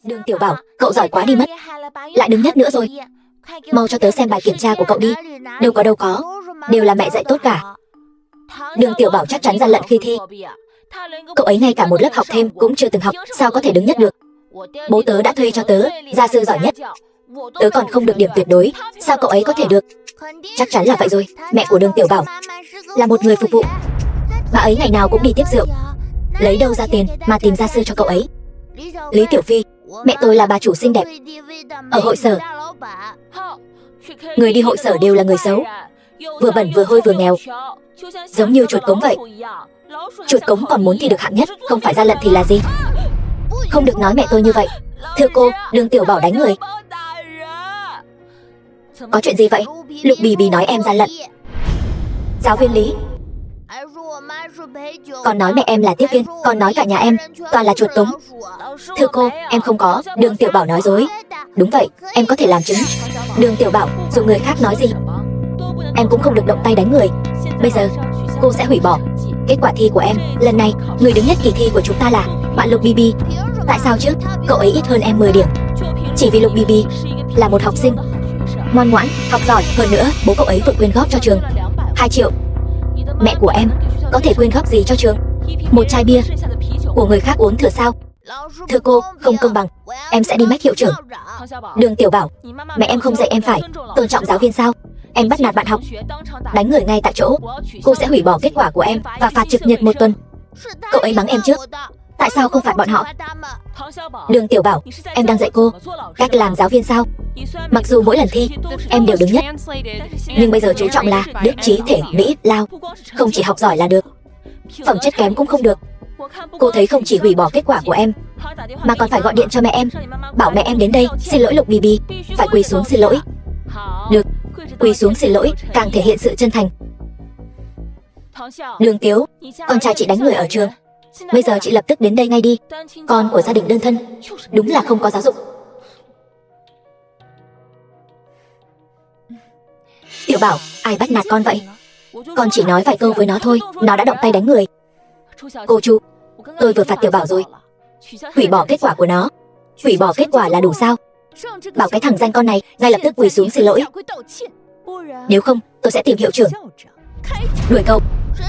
Đường Tiểu Bảo, cậu giỏi quá đi mất. Lại đứng nhất nữa rồi. Mau cho tớ xem bài kiểm tra của cậu đi. Đâu có, đều là mẹ dạy tốt cả. Đường Tiểu Bảo chắc chắn gian lận khi thi. Cậu ấy ngay cả một lớp học thêm cũng chưa từng học, sao có thể đứng nhất được. Bố tớ đã thuê cho tớ gia sư giỏi nhất, tớ còn không được điểm tuyệt đối, sao cậu ấy có thể được. Chắc chắn là vậy rồi. Mẹ của Đường Tiểu Bảo là một người phục vụ. Bà ấy ngày nào cũng đi tiếp rượu, lấy đâu ra tiền mà tìm gia sư cho cậu ấy. Lý Tiểu Phi, mẹ tôi là bà chủ xinh đẹp ở hội sở. Người đi hội sở đều là người xấu, vừa bẩn vừa hôi vừa nghèo, giống như chuột cống vậy. Chuột cống còn muốn thì được hạng nhất, không phải gian lận thì là gì. Không được nói mẹ tôi như vậy. Thưa cô, Đường Tiểu Bảo đánh người. Có chuyện gì vậy? Lục Bì Bì nói em gian lận. Giáo viên Lý còn nói mẹ em là tiếp viên, còn nói cả nhà em toàn là chuột cống. Thưa cô, em không có. Đường Tiểu Bảo nói dối. Đúng vậy, em có thể làm chứng. Đường Tiểu Bảo, dù người khác nói gì, em cũng không được động tay đánh người. Bây giờ, cô sẽ hủy bỏ kết quả thi của em. Lần này, người đứng nhất kỳ thi của chúng ta là bạn Lục Bì Bì. Tại sao chứ? Cậu ấy ít hơn em 10 điểm. Chỉ vì Lục Bì Bì là một học sinh ngoan ngoãn, học giỏi. Hơn nữa, bố cậu ấy vừa quyên góp cho trường 2 triệu. Mẹ của em có thể quyên góp gì cho trường? Một chai bia của người khác uống thừa sao? Thưa cô, không công bằng. Em sẽ đi mách hiệu trưởng. Đường Tiểu Bảo, mẹ em không dạy em phải tôn trọng giáo viên sao? Em bắt nạt bạn học, đánh người ngay tại chỗ. Cô sẽ hủy bỏ kết quả của em và phạt trực nhật 1 tuần. Cậu ấy mắng em trước, tại sao không phạt bọn họ? Đường Tiểu Bảo, em đang dạy cô cách làm giáo viên sao? Mặc dù mỗi lần thi em đều đứng nhất, nhưng bây giờ chú trọng là đức trí thể mỹ lao. Không chỉ học giỏi là được, phẩm chất kém cũng không được. Cô thấy không chỉ hủy bỏ kết quả của em, mà còn phải gọi điện cho mẹ em, bảo mẹ em đến đây xin lỗi Lục Bì Bì. Phải quỳ xuống xin lỗi. Được, quỳ xuống xin lỗi càng thể hiện sự chân thành. Đường Tiếu, con trai chị đánh người ở trường, bây giờ chị lập tức đến đây ngay đi. Con của gia đình đơn thân đúng là không có giáo dục. Tiểu Bảo, ai bắt nạt con vậy? Con chỉ nói vài câu với nó thôi, nó đã động tay đánh người. Cô Chu, tôi vừa phạt Tiểu Bảo rồi, hủy bỏ kết quả của nó. Hủy bỏ kết quả là đủ sao? Bảo cái thằng danh con này ngay lập tức quỳ xuống xin lỗi. Nếu không, tôi sẽ tìm hiệu trưởng đuổi cậu.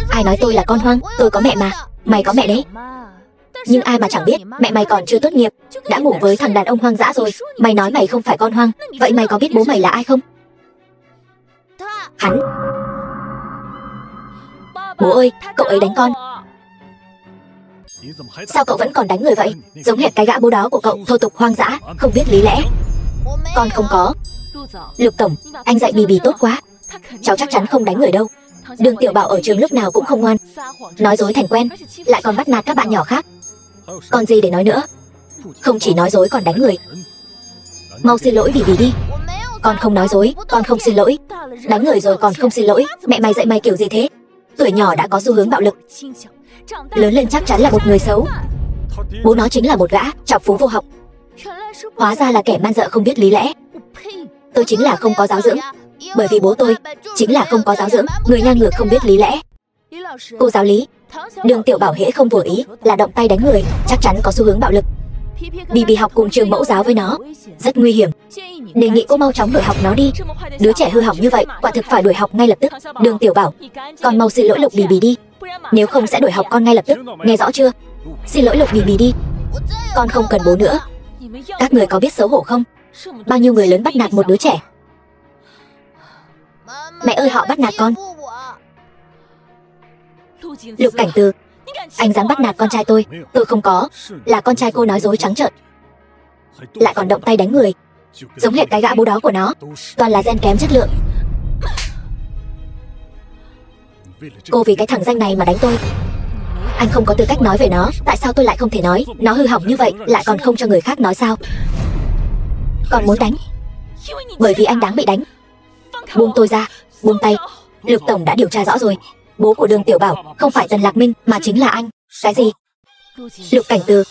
Ai nói tôi là con hoang? Tôi có mẹ mà. Mày có mẹ đấy, nhưng ai mà chẳng biết mẹ mày còn chưa tốt nghiệp đã ngủ với thằng đàn ông hoang dã rồi. Mày nói mày không phải con hoang, vậy mày có biết bố mày là ai không? Hắn. Bố ơi, cậu ấy đánh con. Sao cậu vẫn còn đánh người vậy? Giống hệt cái gã bố đó của cậu, thô tục hoang dã, không biết lý lẽ. Con không có. Lục tổng, anh dạy Bì Bì tốt quá, cháu chắc chắn không đánh người đâu. Đường Tiểu Bảo ở trường lúc nào cũng không ngoan, nói dối thành quen, lại còn bắt nạt các bạn nhỏ khác. Còn gì để nói nữa? Không chỉ nói dối còn đánh người. Mau xin lỗi Bì Bì đi. Con không nói dối, con không xin lỗi. Đánh người rồi còn không xin lỗi. Mẹ mày dạy mày kiểu gì thế? Tuổi nhỏ đã có xu hướng bạo lực, lớn lên chắc chắn là một người xấu. Bố nó chính là một gã trọc phú vô học, hóa ra là kẻ man dợ không biết lý lẽ. Tôi chính là không có giáo dưỡng, bởi vì bố tôi chính là không có giáo dưỡng, người ngang ngược không biết lý lẽ. Cô giáo Lý, Đường Tiểu Bảo hễ không vừa ý là động tay đánh người, chắc chắn có xu hướng bạo lực. Bì Bì học cùng trường mẫu giáo với nó, rất nguy hiểm. Đề nghị cô mau chóng đuổi học nó đi. Đứa trẻ hư hỏng như vậy, quả thực phải đuổi học ngay lập tức. Đường Tiểu Bảo, con mau xin lỗi Lục Bì Bì đi, nếu không sẽ đuổi học con ngay lập tức, nghe rõ chưa? Xin lỗi Lục Bì Bì đi. Con không cần bố nữa. Các người có biết xấu hổ không? Bao nhiêu người lớn bắt nạt một đứa trẻ. Mẹ ơi, họ bắt nạt con. Lục Cảnh Từ, anh dám bắt nạt con trai tôi? Tôi không có, là con trai cô nói dối trắng trợn, lại còn động tay đánh người, giống hệt cái gã bố đó của nó, toàn là gen kém chất lượng. Cô vì cái thằng danh này mà đánh tôi. Anh không có tư cách nói về nó, tại sao tôi lại không thể nói? Nó hư hỏng như vậy lại còn không cho người khác nói sao? Còn muốn đánh, bởi vì anh đáng bị đánh. Buông tôi ra, buông tay. Lục tổng đã điều tra rõ rồi, bố của Đường Tiểu Bảo không phải Tần Lạc Minh mà chính là anh. Cái gì? Lục Cảnh Từ,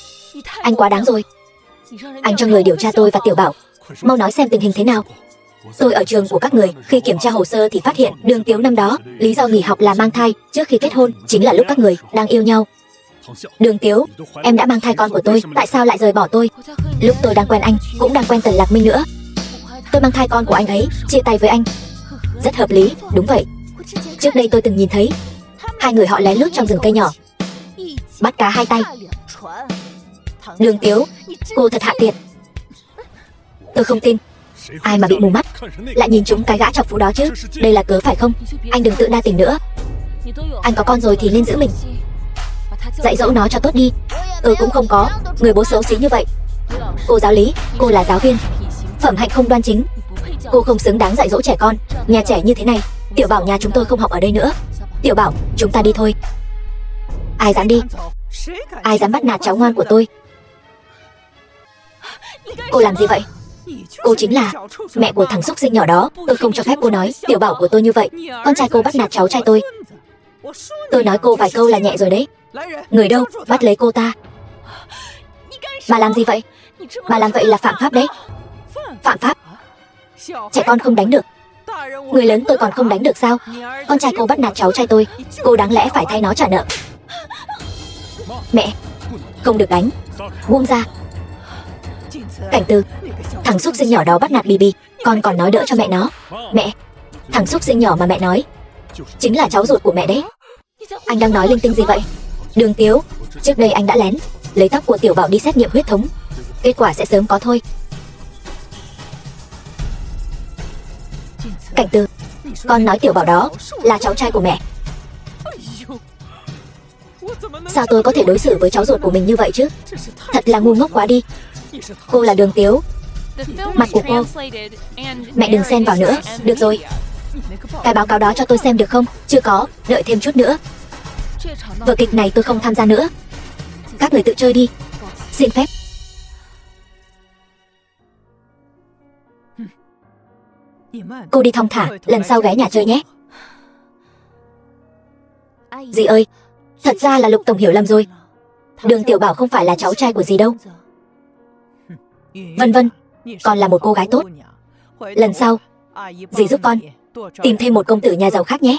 anh quá đáng rồi. Anh cho người điều tra tôi và Tiểu Bảo, mau nói xem tình hình thế nào. Tôi ở trường của các người, khi kiểm tra hồ sơ thì phát hiện Đường Tiếu năm đó lý do nghỉ học là mang thai, trước khi kết hôn chính là lúc các người đang yêu nhau. Đường Tiếu, em đã mang thai con của tôi, tại sao lại rời bỏ tôi? Lúc tôi đang quen anh, cũng đang quen Tần Lạc Minh nữa. Tôi mang thai con của anh ấy, chia tay với anh. Rất hợp lý, đúng vậy. Trước đây tôi từng nhìn thấy hai người họ lén lút trong rừng cây nhỏ, bắt cá hai tay. Đường Tiếu, cô thật hạ tiện. Tôi không tin. Ai mà bị mù mắt lại nhìn chúng cái gã chọc phú đó chứ? Đây là cớ phải không? Anh đừng tự đa tình nữa. Anh có con rồi thì nên giữ mình, dạy dỗ nó cho tốt đi. Cũng không có người bố xấu xí như vậy. Cô giáo lý, cô là giáo viên, phẩm hạnh không đoan chính. Cô không xứng đáng dạy dỗ trẻ con. Nhà trẻ như thế này, Tiểu Bảo nhà chúng tôi không học ở đây nữa. Tiểu Bảo, chúng ta đi thôi. Ai dám đi? Ai dám bắt nạt cháu ngoan của tôi? Cô làm gì vậy? Cô chính là mẹ của thằng xúc sinh nhỏ đó. Tôi không cho phép cô nói Tiểu Bảo của tôi như vậy. Con trai cô bắt nạt cháu trai tôi. Tôi nói cô vài câu là nhẹ rồi đấy. Người đâu, bắt lấy cô ta. Bà làm gì vậy? Bà làm vậy là phạm pháp đấy. Phạm pháp? Trẻ con không đánh được, người lớn tôi còn không đánh được sao? Con trai cô bắt nạt cháu trai tôi, cô đáng lẽ phải thay nó trả nợ. Mẹ, không được đánh. Buông ra. Cảnh Từ, thằng xúc sinh nhỏ đó bắt nạt Bì Bì, con còn nói đỡ cho mẹ nó. Mẹ, thằng xúc sinh nhỏ mà mẹ nói chính là cháu ruột của mẹ đấy. Anh đang nói linh tinh gì vậy? Đường Tiếu, trước đây anh đã lén lấy tóc của Tiểu Bảo đi xét nghiệm huyết thống. Kết quả sẽ sớm có thôi. Cảnh Từ, con nói Tiểu Bảo đó là cháu trai của mẹ. Sao tôi có thể đối xử với cháu ruột của mình như vậy chứ? Thật là ngu ngốc quá đi. Cô là Đường Tiếu, mặt của cô. Mẹ đừng xen vào nữa, được rồi. Cái báo cáo đó cho tôi xem được không? Chưa có, đợi thêm chút nữa. Vở kịch này tôi không tham gia nữa. Các người tự chơi đi. Xin phép. Cô đi thong thả, lần sau ghé nhà chơi nhé. Dì ơi, thật ra là Lục Tổng hiểu lầm rồi. Đường Tiểu Bảo không phải là cháu trai của dì đâu. Vân Vân, con là một cô gái tốt. Lần sau, dì giúp con tìm thêm một công tử nhà giàu khác nhé.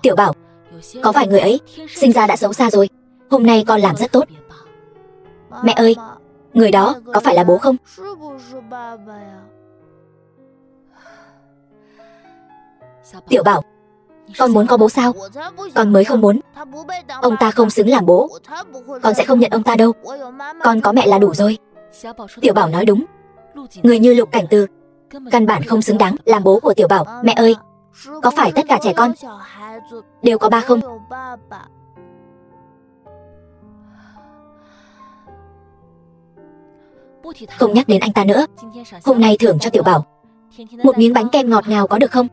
Tiểu Bảo, có vài người ấy sinh ra đã xấu xa rồi. Hôm nay con làm rất tốt. Mẹ ơi, người đó có phải là bố không? Tiểu Bảo, con muốn có bố sao? Con mới không muốn. Ông ta không xứng làm bố. Con sẽ không nhận ông ta đâu. Con có mẹ là đủ rồi. Tiểu Bảo nói đúng. Người như Lục Cảnh Từ căn bản không xứng đáng làm bố của Tiểu Bảo. Mẹ ơi, có phải tất cả trẻ con đều có ba không? Không nhắc đến anh ta nữa. Hôm nay thưởng cho Tiểu Bảo một miếng bánh kem ngọt ngào có được không?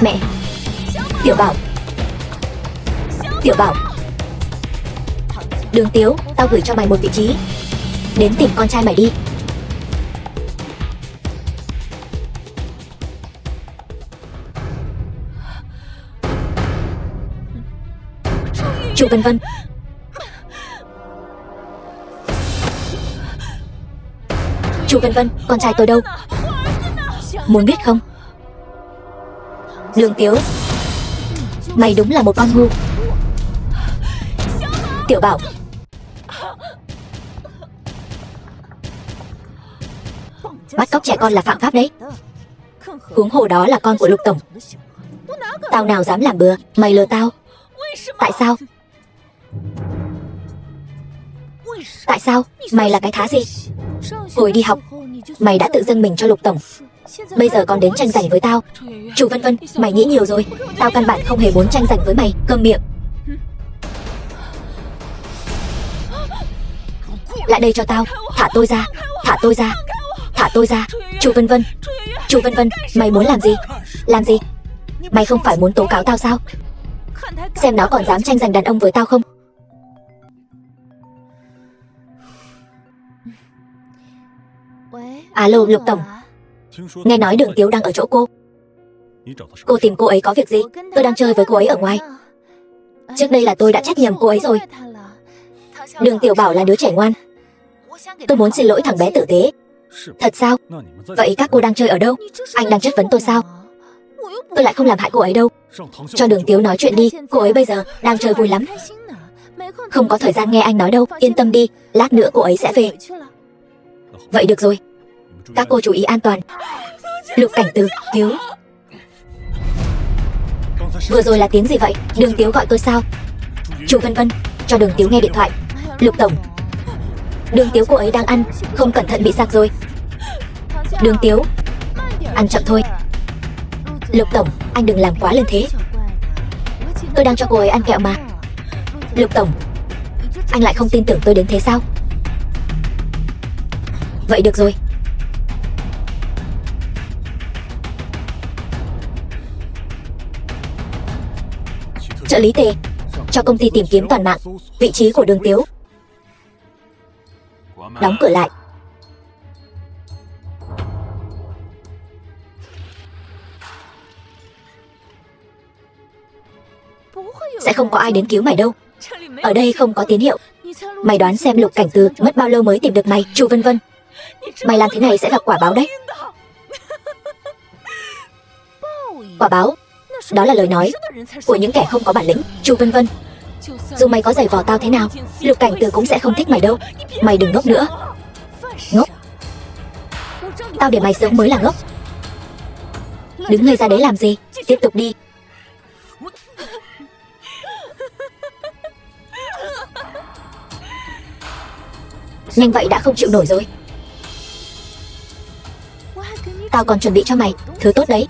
Mẹ. Tiểu Bảo. Tiểu Bảo. Đường Tiếu, tao gửi cho mày một vị trí. Đến tìm con trai mày đi. Chu Vân Vân. Chu Vân Vân, con trai tôi đâu? Muốn biết không? Đường Tiếu, mày đúng là một con ngu. Tiểu Bảo. Bắt cóc trẻ con là phạm pháp đấy. Huống hồ đó là con của Lục Tổng. Tao nào dám làm bừa. Mày lừa tao. Tại sao? Tại sao? Mày là cái thá gì? Hồi đi học, mày đã tự dâng mình cho Lục Tổng. Bây giờ còn đến tranh giành với tao. Chu Vân Vân, mày nghĩ nhiều rồi. Tao căn bản không hề muốn tranh giành với mày. Câm miệng. Lại đây cho tao. Thả tôi ra. Thả tôi ra. Thả tôi ra. Chu Vân Vân. Chu Vân Vân, mày muốn làm gì? Làm gì? Mày không phải muốn tố cáo tao sao? Xem nó còn dám tranh giành đàn ông với tao không? Alo, Lục Tổng. Nghe nói Đường Tiếu đang ở chỗ cô. Cô tìm cô ấy có việc gì? Tôi đang chơi với cô ấy ở ngoài. Trước đây là tôi đã trách nhầm cô ấy rồi. Đường Tiểu Bảo là đứa trẻ ngoan. Tôi muốn xin lỗi thằng bé tử tế. Thật sao? Vậy các cô đang chơi ở đâu? Anh đang chất vấn tôi sao? Tôi lại không làm hại cô ấy đâu. Cho Đường Tiếu nói chuyện đi. Cô ấy bây giờ đang chơi vui lắm. Không có thời gian nghe anh nói đâu. Yên tâm đi, lát nữa cô ấy sẽ về. Vậy được rồi. Các cô chú ý an toàn. Lục Cảnh Từ, cứu. Vừa rồi là tiếng gì vậy? Đường Tiếu gọi tôi sao? Chu Vân Vân, cho Đường Tiếu nghe điện thoại. Lục tổng, Đường Tiếu cô ấy đang ăn, không cẩn thận bị sặc rồi. Đường Tiếu, ăn chậm thôi. Lục tổng, anh đừng làm quá lên thế. Tôi đang cho cô ấy ăn kẹo mà. Lục tổng, anh lại không tin tưởng tôi đến thế sao? Vậy được rồi. Trợ lý Tề, cho công ty tìm kiếm toàn mạng vị trí của Đường Tiếu. Đóng cửa lại. Sẽ không có ai đến cứu mày đâu. Ở đây không có tín hiệu. Mày đoán xem Lục Cảnh Từ mất bao lâu mới tìm được mày, Chu Vân Vân. Mày làm thế này sẽ gặp quả báo đấy. Quả báo? Đó là lời nói của những kẻ không có bản lĩnh, Chu Vân Vân. Dù mày có giày vò tao thế nào, Lục Cảnh Từ cũng sẽ không thích mày đâu. Mày đừng ngốc nữa. Ngốc? Tao để mày sống mới là ngốc. Đứng ngây ra đấy làm gì? Tiếp tục đi. Nhanh vậy đã không chịu nổi rồi. Tao còn chuẩn bị cho mày thứ tốt đấy.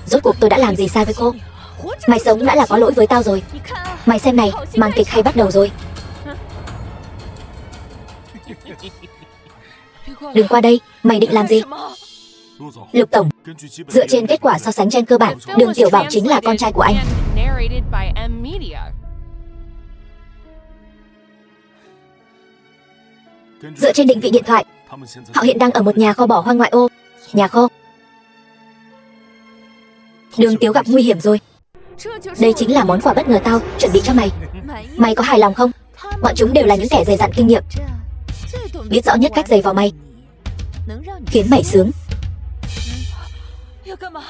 Rốt cuộc tôi đã làm gì sai với cô? Mày sống đã là có lỗi với tao rồi. Mày xem này, màn kịch hay bắt đầu rồi. Đừng qua đây, mày định làm gì? Lục tổng, dựa trên kết quả so sánh gen cơ bản, Đường Tiểu Bảo chính là con trai của anh. Dựa trên định vị điện thoại, họ hiện đang ở một nhà kho bỏ hoang ngoại ô. Nhà kho. Đường Tiếu gặp nguy hiểm rồi. Đây chính là món quà bất ngờ tao chuẩn bị cho mày. Mày có hài lòng không? Bọn chúng đều là những kẻ dày dặn kinh nghiệm, biết rõ nhất cách giày vào mày, khiến mày sướng.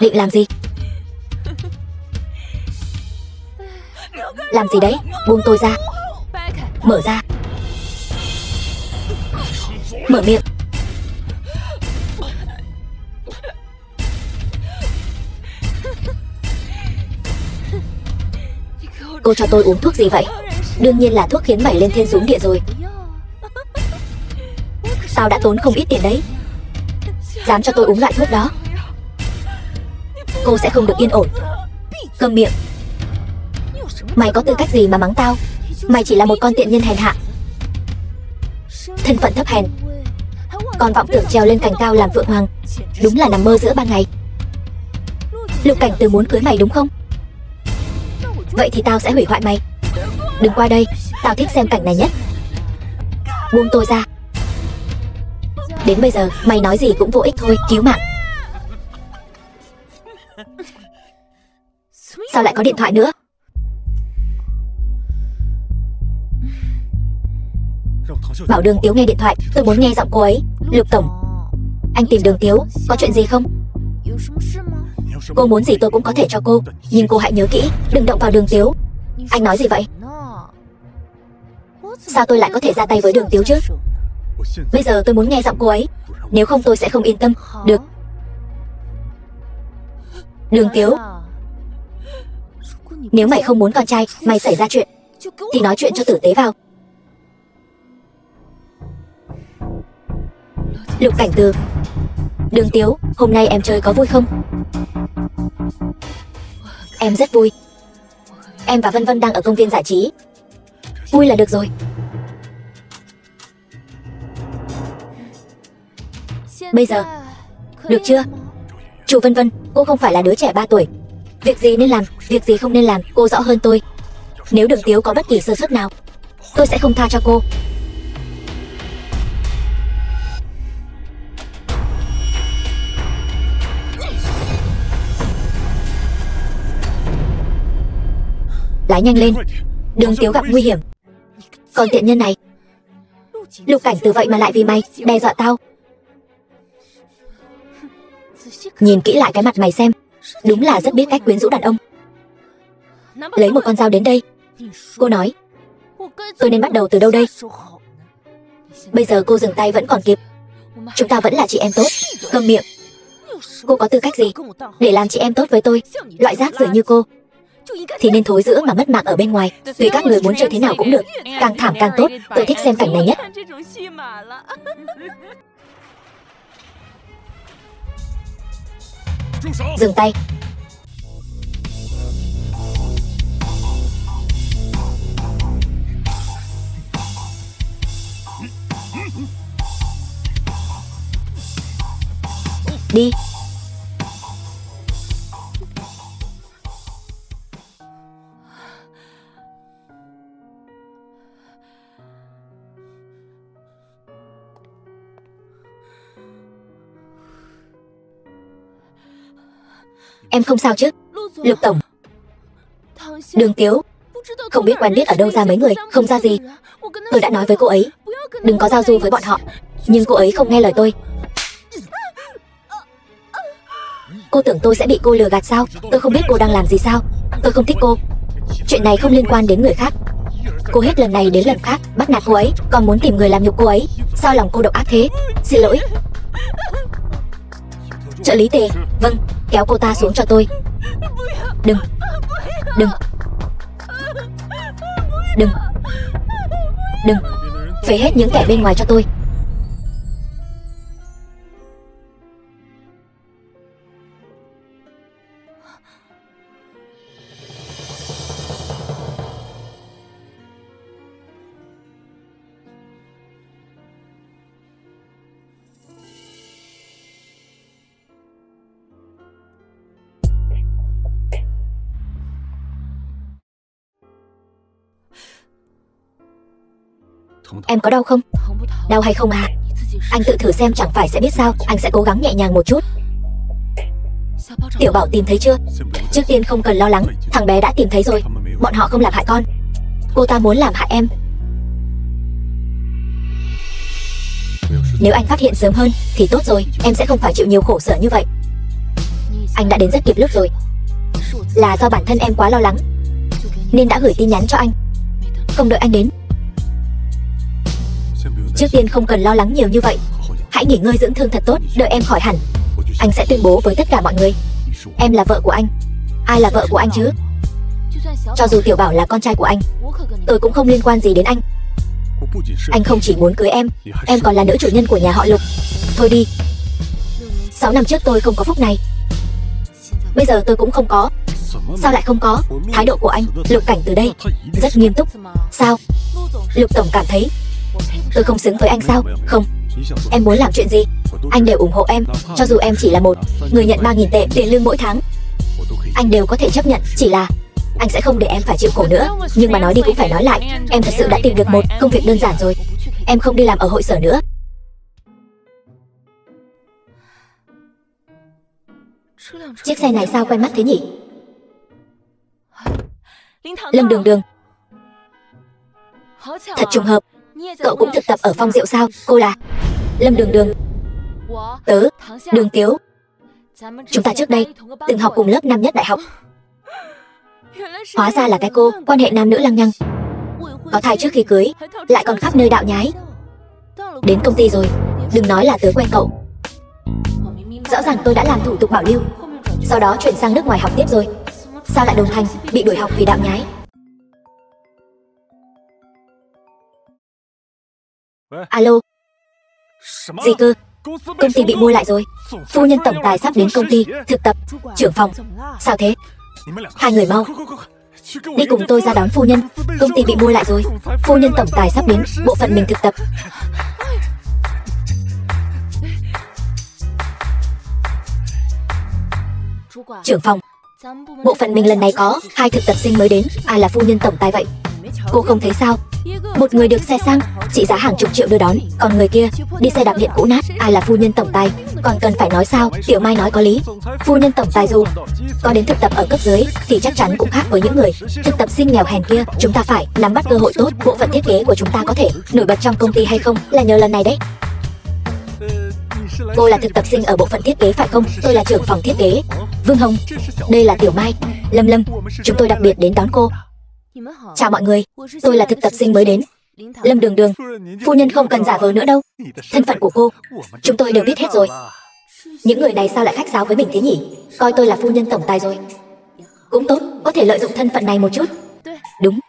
Định làm gì? Làm gì đấy? Buông tôi ra. Mở ra. Mở miệng. Cô cho tôi uống thuốc gì vậy? Đương nhiên là thuốc khiến mày lên thiên xuống địa rồi. Tao đã tốn không ít tiền đấy. Dám cho tôi uống loại thuốc đó, cô sẽ không được yên ổn. Câm miệng. Mày có tư cách gì mà mắng tao? Mày chỉ là một con tiện nhân hèn hạ, thân phận thấp hèn, còn vọng tưởng trèo lên cành cao làm phượng hoàng. Đúng là nằm mơ giữa ban ngày. Lục Cảnh Từ muốn cưới mày đúng không? Vậy thì tao sẽ hủy hoại mày. Đừng qua đây, tao thích xem cảnh này nhất. Buông tôi ra. Đến bây giờ mày nói gì cũng vô ích thôi. Cứu mạng. Sao lại có điện thoại nữa? Bảo Đường Tiếu nghe điện thoại, tôi muốn nghe giọng cô ấy. Lục tổng, anh tìm Đường Tiếu, có chuyện gì không? Cô muốn gì tôi cũng có thể cho cô, nhưng cô hãy nhớ kỹ, đừng động vào Đường Tiếu. Anh nói gì vậy? Sao tôi lại có thể ra tay với Đường Tiếu chứ? Bây giờ tôi muốn nghe giọng cô ấy, nếu không tôi sẽ không yên tâm. Được. Đường Tiếu, nếu mày không muốn con trai mày xảy ra chuyện thì nói chuyện cho tử tế vào. Lục Cảnh Từ. Đường Tiếu, hôm nay em chơi có vui không? Em rất vui. Em và Vân Vân đang ở công viên giải trí. Vui là được rồi. Bây giờ được chưa? Chu Vân Vân, cô không phải là đứa trẻ 3 tuổi. Việc gì nên làm, việc gì không nên làm, cô rõ hơn tôi. Nếu Đường Tiếu có bất kỳ sơ suất nào, tôi sẽ không tha cho cô. lái nhanh lên. Đường Tiếu gặp nguy hiểm. Còn tiện nhân này, Lục Cảnh Từ vậy mà lại vì mày đe dọa tao. Nhìn kỹ lại cái mặt mày xem, đúng là rất biết cách quyến rũ đàn ông. Lấy một con dao đến đây. Cô nói, tôi nên bắt đầu từ đâu đây? Bây giờ cô dừng tay vẫn còn kịp. Chúng ta vẫn là chị em tốt. Câm miệng. Cô có tư cách gì để làm chị em tốt với tôi? Loại rác rưởi như cô thì nên thối rữa mà mất mạng ở bên ngoài. Tùy các người muốn chơi thế nào cũng được, càng thảm càng tốt. Tôi thích xem cảnh này nhất. Dừng tay. Đi. Em không sao chứ? Lục tổng. Đường Tiếu không biết quen biết ở đâu ra mấy người. Không ra gì. Tôi đã nói với cô ấy đừng có giao du với bọn họ, nhưng cô ấy không nghe lời tôi. Cô tưởng tôi sẽ bị cô lừa gạt sao? Tôi không biết cô đang làm gì sao? Tôi không thích cô. Chuyện này không liên quan đến người khác. Cô hết lần này đến lần khác bắt nạt cô ấy, còn muốn tìm người làm nhục cô ấy. Sao lòng cô độc ác thế? Xin lỗi. Trợ lý Tề. Vâng. Kéo cô ta xuống cho tôi. Đừng. Đừng. Đừng. Đừng. Phế hết những kẻ bên ngoài cho tôi. Em có đau không? Đau hay không à? Anh tự thử xem chẳng phải sẽ biết sao. Anh sẽ cố gắng nhẹ nhàng một chút. Tiểu Bảo tìm thấy chưa? Trước tiên không cần lo lắng, thằng bé đã tìm thấy rồi. Bọn họ không làm hại con. Cô ta muốn làm hại em. Nếu anh phát hiện sớm hơn thì tốt rồi, em sẽ không phải chịu nhiều khổ sở như vậy. Anh đã đến rất kịp lúc rồi. Là do bản thân em quá lo lắng nên đã gửi tin nhắn cho anh, không đợi anh đến. Trước tiên không cần lo lắng nhiều như vậy. Hãy nghỉ ngơi dưỡng thương thật tốt. Đợi em khỏi hẳn, anh sẽ tuyên bố với tất cả mọi người em là vợ của anh. Ai là vợ của anh chứ? Cho dù Tiểu Bảo là con trai của anh, tôi cũng không liên quan gì đến anh. Anh không chỉ muốn cưới em còn là nữ chủ nhân của nhà họ Lục. Thôi đi. 6 năm trước tôi không có phúc này, bây giờ tôi cũng không có. Sao lại không có? Thái độ của anh, Lục Cảnh Từ đây rất nghiêm túc. Sao? Lục tổng cảm thấy tôi không xứng với anh sao? Không. Em muốn làm chuyện gì anh đều ủng hộ em. Cho dù em chỉ là một người nhận 3.000 tệ tiền lương mỗi tháng, anh đều có thể chấp nhận. Chỉ là anh sẽ không để em phải chịu khổ nữa. Nhưng mà nói đi cũng phải nói lại, em thật sự đã tìm được một công việc đơn giản rồi. Em không đi làm ở hội sở nữa. Chiếc xe này sao quen mắt thế nhỉ? Lâm Đường Đường. Thật trùng hợp, cậu cũng thực tập ở Phong Diệu sao? Cô là Lâm Đường Đường. Tớ Đường Tiếu. Chúng ta trước đây từng học cùng lớp năm nhất đại học. Hóa ra là cái cô quan hệ nam nữ lăng nhăng, có thai trước khi cưới, lại còn khắp nơi đạo nhái. Đến công ty rồi, đừng nói là tớ quen cậu. Rõ ràng tôi đã làm thủ tục bảo lưu, sau đó chuyển sang nước ngoài học tiếp rồi. Sao lại đồng thành bị đuổi học vì đạo nhái? Alo. Gì cơ? Công ty bị mua lại rồi. Phu nhân tổng tài sắp đến công ty thực tập. Trưởng phòng. Sao thế? Hai người mau đi cùng tôi ra đón phu nhân. Công ty bị mua lại rồi. Phu nhân tổng tài sắp đến bộ phận mình thực tập. Trưởng phòng, bộ phận mình lần này có 2 thực tập sinh mới đến. Ai là phu nhân tổng tài vậy? Cô không thấy sao? Một người được xe sang, trị giá hàng chục triệu đưa đón. Còn người kia đi xe đạp điện cũ nát. Ai là phu nhân tổng tài? Còn cần phải nói sao? Tiểu Mai nói có lý. Phu nhân tổng tài dù có đến thực tập ở cấp dưới thì chắc chắn cũng khác với những người thực tập sinh nghèo hèn kia. Chúng ta phải nắm bắt cơ hội tốt. Bộ phận thiết kế của chúng ta có thể nổi bật trong công ty hay không là nhờ lần này đấy. Cô là thực tập sinh ở bộ phận thiết kế phải không? Tôi là trưởng phòng thiết kế Vương Hồng. Đây là Tiểu Mai, Lâm Lâm. Chúng tôi đặc biệt đến đón cô. Chào mọi người, tôi là thực tập sinh mới đến, Lâm Đường Đường. Phu nhân không cần giả vờ nữa đâu. Thân phận của cô chúng tôi đều biết hết rồi. Những người này sao lại khách sáo với mình thế nhỉ? Coi tôi là phu nhân tổng tài rồi. Cũng tốt, có thể lợi dụng thân phận này một chút. Đúng,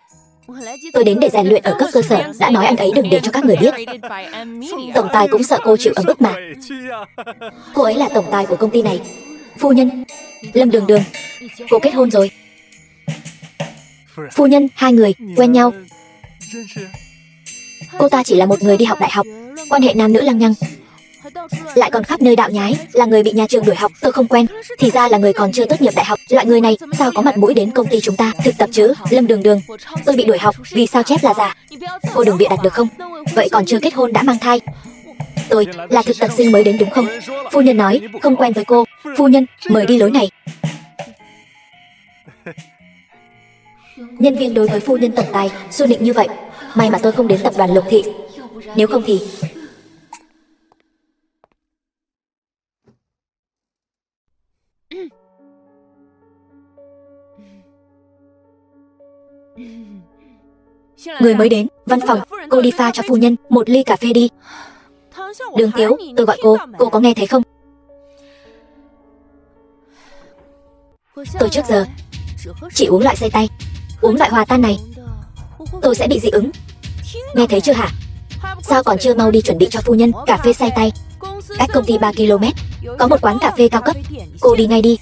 tôi đến để rèn luyện ở cấp cơ sở. Đã nói anh ấy đừng để cho các người biết. Tổng tài cũng sợ cô chịu ấm ức mà. Cô ấy là tổng tài của công ty này. Phu nhân, Lâm Đường Đường, cô kết hôn rồi. Phu nhân, hai người quen nhau. Cô ta chỉ là một người đi học đại học, quan hệ nam nữ lăng nhăng, lại còn khắp nơi đạo nhái, là người bị nhà trường đuổi học. Tôi không quen, thì ra là người còn chưa tốt nghiệp đại học. Loại người này sao có mặt mũi đến công ty chúng ta thực tập chứ? Lâm Đường Đường, tôi bị đuổi học vì sao chép là giả. Cô đừng bịa đặt được không? Vậy còn chưa kết hôn đã mang thai. Tôi là thực tập sinh mới đến đúng không? Phu nhân nói không quen với cô. Phu nhân, mời đi lối này. Nhân viên đối với phu nhân tổng tài xu nịnh như vậy. May mà tôi không đến tập đoàn Lục Thị, nếu không thì... Người mới đến, văn phòng. Cô đi pha cho phu nhân một ly cà phê đi. Đường Tiếu, tôi gọi cô có nghe thấy không? Tôi trước giờ chỉ uống loại xay tay, uống loại hòa tan này tôi sẽ bị dị ứng. Nghe thấy chưa hả? Sao còn chưa mau đi chuẩn bị cho phu nhân cà phê xay tay. Cách công ty 3 km có một quán cà phê cao cấp. Cô đi ngay đi.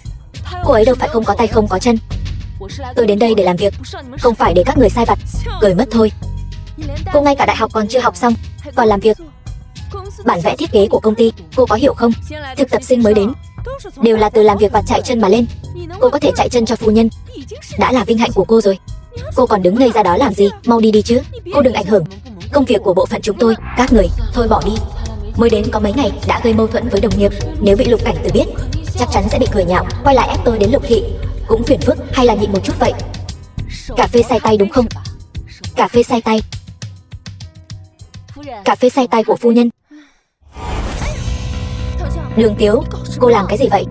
Cô ấy đâu phải không có tay không có chân. Tôi đến đây để làm việc, không phải để các người sai vặt cười mất thôi. Cô ngay cả đại học còn chưa học xong, còn làm việc. Bản vẽ thiết kế của công ty, cô có hiểu không? Thực tập sinh mới đến đều là từ làm việc vặt chạy chân mà lên. Cô có thể chạy chân cho phu nhân đã là vinh hạnh của cô rồi. Cô còn đứng ngây ra đó làm gì? Mau đi đi chứ. Cô đừng ảnh hưởng công việc của bộ phận chúng tôi. Các người, thôi bỏ đi. Mới đến có mấy ngày đã gây mâu thuẫn với đồng nghiệp. Nếu bị Lục Cảnh Từ biết, chắc chắn sẽ bị cười nhạo, quay lại ép tôi đến Lục Thị. Cũng phiền phức, hay là nhịn một chút vậy. Cà phê xay tay đúng không? Cà phê xay tay. Cà phê xay tay của phu nhân. Đường Tiếu, cô làm cái gì vậy?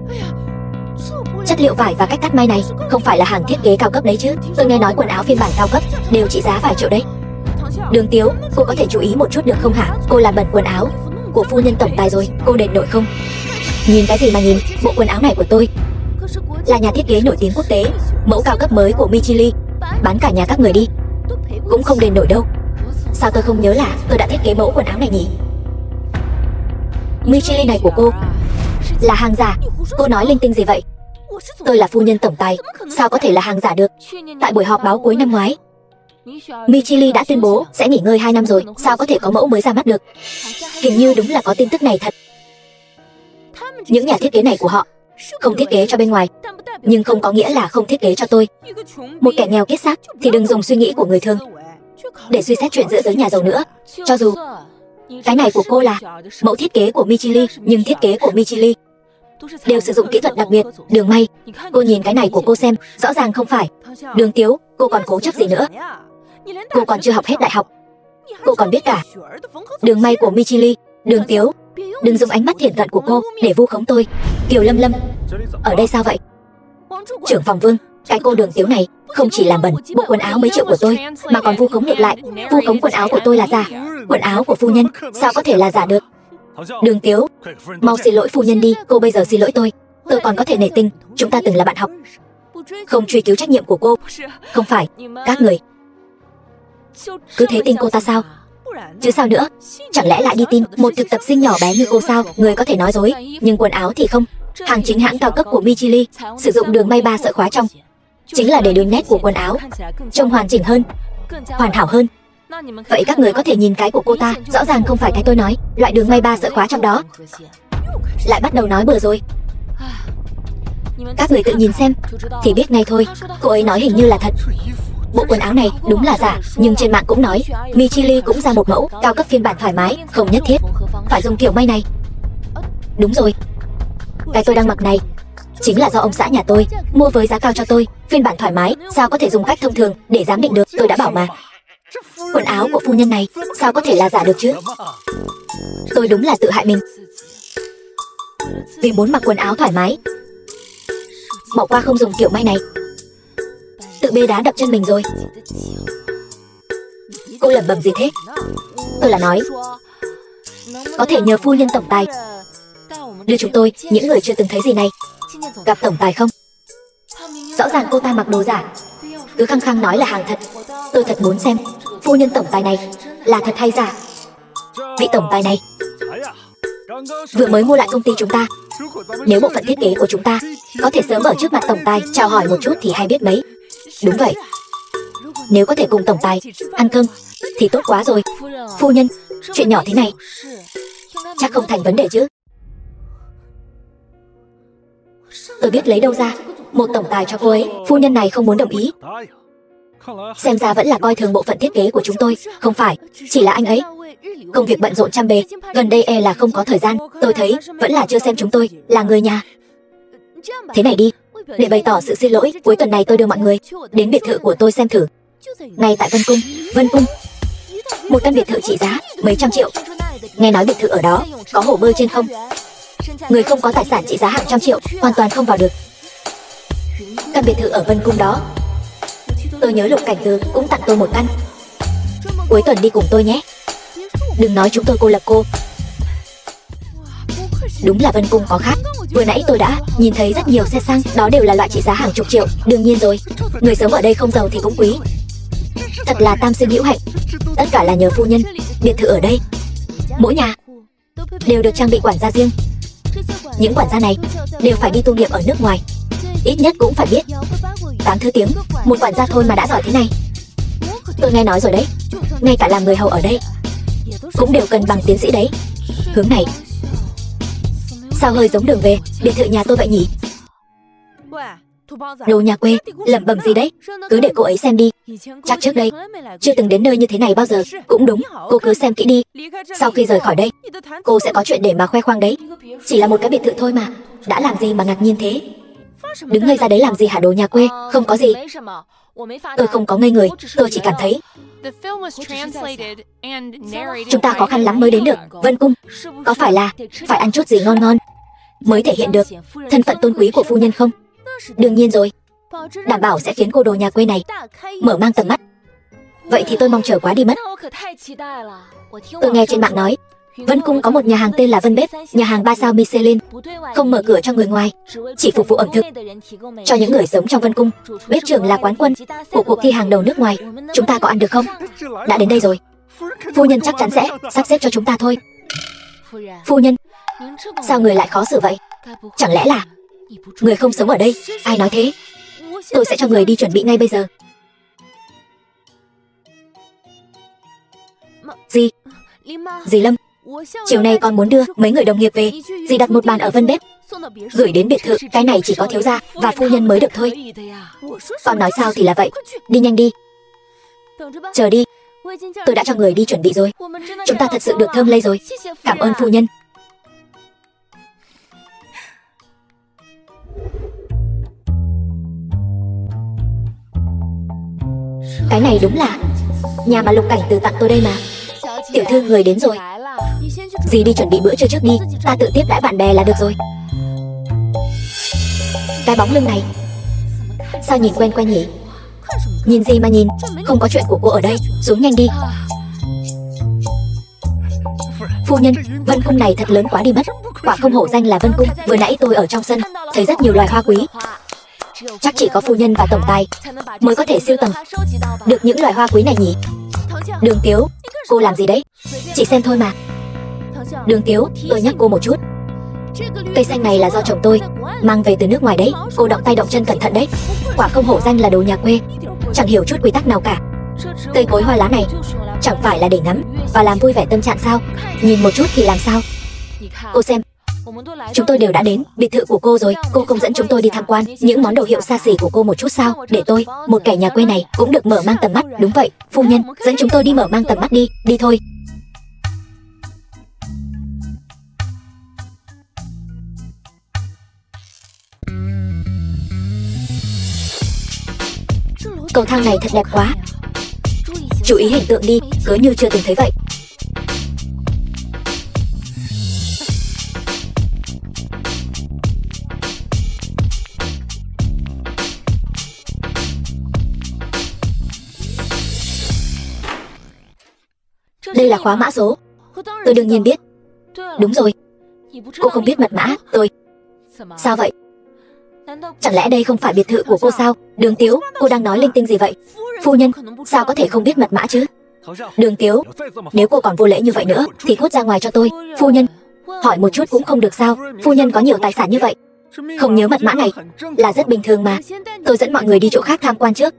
Chất liệu vải và cách cắt may này không phải là hàng thiết kế cao cấp đấy chứ? Tôi nghe nói quần áo phiên bản cao cấp đều trị giá vài triệu đấy. Đường Tiếu, cô có thể chú ý một chút được không hả? Cô làm bẩn quần áo của phu nhân tổng tài rồi, cô đền nổi không? Nhìn cái gì mà nhìn? Bộ quần áo này của tôi là nhà thiết kế nổi tiếng quốc tế, mẫu cao cấp mới của Michelin, bán cả nhà các người đi cũng không đền nổi đâu. Sao tôi không nhớ là tôi đã thiết kế mẫu quần áo này nhỉ? Michelin này của cô là hàng giả. Cô nói linh tinh gì vậy? Tôi là phu nhân tổng tài, sao có thể là hàng giả được? Tại buổi họp báo cuối năm ngoái, Michelin đã tuyên bố sẽ nghỉ ngơi 2 năm rồi, sao có thể có mẫu mới ra mắt được? Hình như đúng là có tin tức này thật. Những nhà thiết kế này của họ không thiết kế cho bên ngoài, nhưng không có nghĩa là không thiết kế cho tôi. Một kẻ nghèo kiết xác thì đừng dùng suy nghĩ của người thường để suy xét chuyện giữa giới nhà giàu nữa. Cho dù cái này của cô là mẫu thiết kế của Michelin, nhưng thiết kế của Michelin đều sử dụng kỹ thuật đặc biệt. Đường may, cô nhìn cái này của cô xem, rõ ràng không phải. Đường Tiếu, cô còn cố chấp gì nữa? Cô còn chưa học hết đại học, cô còn biết cả đường may của Michelin. Đường Tiếu, đừng dùng ánh mắt thiển cận của cô để vu khống tôi. Kiều Lâm Lâm, ở đây sao vậy? Trưởng phòng Vương, cái cô Đường Tiếu này không chỉ làm bẩn bộ quần áo mấy triệu của tôi, mà còn vu khống ngược lại, vu khống quần áo của tôi là giả. Quần áo của phu nhân sao có thể là giả được? Đường Tiếu, mau xin lỗi phu nhân đi. Cô bây giờ xin lỗi tôi còn có thể nể tình. Chúng ta từng là bạn học, không truy cứu trách nhiệm của cô. Không phải, các người cứ thế tin cô ta sao? Chứ sao nữa? Chẳng lẽ lại đi tin một thực tập sinh nhỏ bé như cô sao? Người có thể nói dối, nhưng quần áo thì không. Hàng chính hãng cao cấp của Michelin sử dụng đường may 3 sợi khóa trong, chính là để đường nét của quần áo trông hoàn chỉnh hơn, hoàn hảo hơn. Vậy các người có thể nhìn cái của cô ta, rõ ràng không phải cái tôi nói. Loại đường may 3 sợi khóa trong đó lại bắt đầu nói bừa rồi. Các người tự nhìn xem thì biết ngay thôi. Cô ấy nói hình như là thật. Bộ quần áo này đúng là giả, nhưng trên mạng cũng nói Michili cũng ra một mẫu cao cấp phiên bản thoải mái, không nhất thiết phải dùng kiểu may này. Đúng rồi, cái tôi đang mặc này chính là do ông xã nhà tôi mua với giá cao cho tôi. Phiên bản thoải mái sao có thể dùng cách thông thường để giám định được, tôi đã bảo mà. Quần áo của phu nhân này sao có thể là giả được chứ? Tôi đúng là tự hại mình. Vì muốn mặc quần áo thoải mái, bỏ qua không dùng kiểu may này, tự bê đá đập chân mình rồi. Cô lẩm bẩm gì thế? Tôi là nói có thể nhờ phu nhân tổng tài đưa chúng tôi, những người chưa từng thấy gì này, gặp tổng tài không? Rõ ràng cô ta mặc đồ giả, cứ khăng khăng nói là hàng thật. Tôi thật muốn xem phu nhân tổng tài này là thật hay giả. Vị tổng tài này vừa mới mua lại công ty chúng ta. Nếu bộ phận thiết kế của chúng ta có thể sớm ở trước mặt tổng tài chào hỏi một chút thì hay biết mấy. Đúng vậy, nếu có thể cùng tổng tài ăn cơm thì tốt quá rồi. Phu nhân, chuyện nhỏ thế này chắc không thành vấn đề chứ? Tôi biết lấy đâu ra một tổng tài cho cô ấy. Phu nhân này không muốn đồng ý. Xem ra vẫn là coi thường bộ phận thiết kế của chúng tôi. Không phải, chỉ là anh ấy công việc bận rộn trăm bề, gần đây e là không có thời gian. Tôi thấy vẫn là chưa xem chúng tôi là người nhà. Thế này đi, để bày tỏ sự xin lỗi, cuối tuần này tôi đưa mọi người đến biệt thự của tôi xem thử. Ngay tại Vân Cung. Vân Cung, một căn biệt thự trị giá mấy trăm triệu. Nghe nói biệt thự ở đó có hồ bơi trên không. Người không có tài sản trị giá hàng trăm triệu hoàn toàn không vào được. Căn biệt thự ở Vân Cung đó, tôi nhớ Lục Cảnh Từ cũng tặng tôi một căn. Cuối tuần đi cùng tôi nhé. Đừng nói chúng tôi cô lập cô. Đúng là Vân Cung có khác. Vừa nãy tôi đã nhìn thấy rất nhiều xe sang, đó đều là loại trị giá hàng chục triệu. Đương nhiên rồi, người sống ở đây không giàu thì cũng quý. Thật là tam sinh hữu hạnh. Tất cả là nhờ phu nhân. Biệt thự ở đây, mỗi nhà đều được trang bị quản gia riêng. Những quản gia này đều phải đi tu nghiệp ở nước ngoài, ít nhất cũng phải biết 8 thứ tiếng. Một quản gia thôi mà đã giỏi thế này. Tôi nghe nói rồi đấy, ngay cả làm người hầu ở đây cũng đều cần bằng tiến sĩ đấy. Hướng này sao hơi giống đường về biệt thự nhà tôi vậy nhỉ? Đồ nhà quê, lẩm bẩm gì đấy? Cứ để cô ấy xem đi. Chắc trước đây chưa từng đến nơi như thế này bao giờ. Cũng đúng, cô cứ xem kỹ đi. Sau khi rời khỏi đây, cô sẽ có chuyện để mà khoe khoang đấy. Chỉ là một cái biệt thự thôi mà, đã làm gì mà ngạc nhiên thế? Đứng ngây ra đấy làm gì hả đồ nhà quê? Không có gì. Tôi không có ngây người, tôi chỉ cảm thấy chúng ta khó khăn lắm mới đến được Vân Cung. Có phải là phải ăn chút gì ngon ngon mới thể hiện được thân phận tôn quý của phu nhân không? Đương nhiên rồi, đảm bảo sẽ khiến cô đồ nhà quê này mở mang tầm mắt. Vậy thì tôi mong chờ quá đi mất. Tôi nghe trên mạng nói Vân Cung có một nhà hàng tên là Vân Bếp, nhà hàng 3 sao Michelin, không mở cửa cho người ngoài, chỉ phục vụ ẩm thực cho những người sống trong Vân Cung. Bếp trưởng là quán quân của cuộc thi hàng đầu nước ngoài. Chúng ta có ăn được không? Đã đến đây rồi, phu nhân chắc chắn sẽ sắp xếp cho chúng ta thôi. Phu nhân, sao người lại khó xử vậy? Chẳng lẽ là người không sống ở đây? Ai nói thế? Tôi sẽ cho người đi chuẩn bị ngay bây giờ. Dì Lâm, chiều nay con muốn đưa mấy người đồng nghiệp về. Dì đặt một bàn ở Vân Bếp, gửi đến biệt thự. Cái này chỉ có thiếu gia và phu nhân mới được thôi. Con nói sao thì là vậy. Đi nhanh đi. Chờ đi, tôi đã cho người đi chuẩn bị rồi. Chúng ta thật sự được thơm lây rồi. Cảm ơn phu nhân. Cái này đúng là nhà mà Lục Cảnh Từ tặng tôi đây mà. Tiểu thư, người đến rồi. Dì đi chuẩn bị bữa trưa trước đi, ta tự tiếp đãi bạn bè là được rồi. Cái bóng lưng này sao nhìn quen quen nhỉ? Nhìn gì mà nhìn, không có chuyện của cô ở đây. Xuống nhanh đi. Phu nhân, Vân Cung này thật lớn quá đi mất. Quả không hổ danh là Vân Cung. Vừa nãy tôi ở trong sân thấy rất nhiều loài hoa quý. Chắc chỉ có phu nhân và tổng tài mới có thể sưu tầm được những loài hoa quý này nhỉ? Đường Tiếu, cô làm gì đấy? Chị xem thôi mà. Đường Tiếu, tôi nhắc cô một chút. Cây xanh này là do chồng tôi mang về từ nước ngoài đấy. Cô động tay động chân cẩn thận đấy. Quả không hổ danh là đồ nhà quê, chẳng hiểu chút quy tắc nào cả. Cây cối hoa lá này chẳng phải là để ngắm và làm vui vẻ tâm trạng sao? Nhìn một chút thì làm sao? Cô xem, Chúng tôi đều đã đến biệt thự của cô rồi. Cô không dẫn chúng tôi đi tham quan những món đồ hiệu xa xỉ của cô một chút sao? Để tôi, một kẻ nhà quê này, cũng được mở mang tầm mắt. Đúng vậy, phu nhân, dẫn chúng tôi đi mở mang tầm mắt đi. Đi thôi. Cầu thang này thật đẹp quá. Chú ý hình tượng đi, cứ như chưa từng thấy vậy. Đây là khóa mã số. Tôi đương nhiên biết. Đúng rồi. Cô không biết mật mã. Tôi. Sao vậy? Chẳng lẽ đây không phải biệt thự của cô sao? Đường Tiếu, cô đang nói linh tinh gì vậy? Phu nhân, sao có thể không biết mật mã chứ? Đường Tiếu, nếu cô còn vô lễ như vậy nữa thì cút ra ngoài cho tôi. Phu nhân, hỏi một chút cũng không được sao? Phu nhân có nhiều tài sản như vậy, không nhớ mật mã này là rất bình thường mà. Tôi dẫn mọi người đi chỗ khác tham quan trước.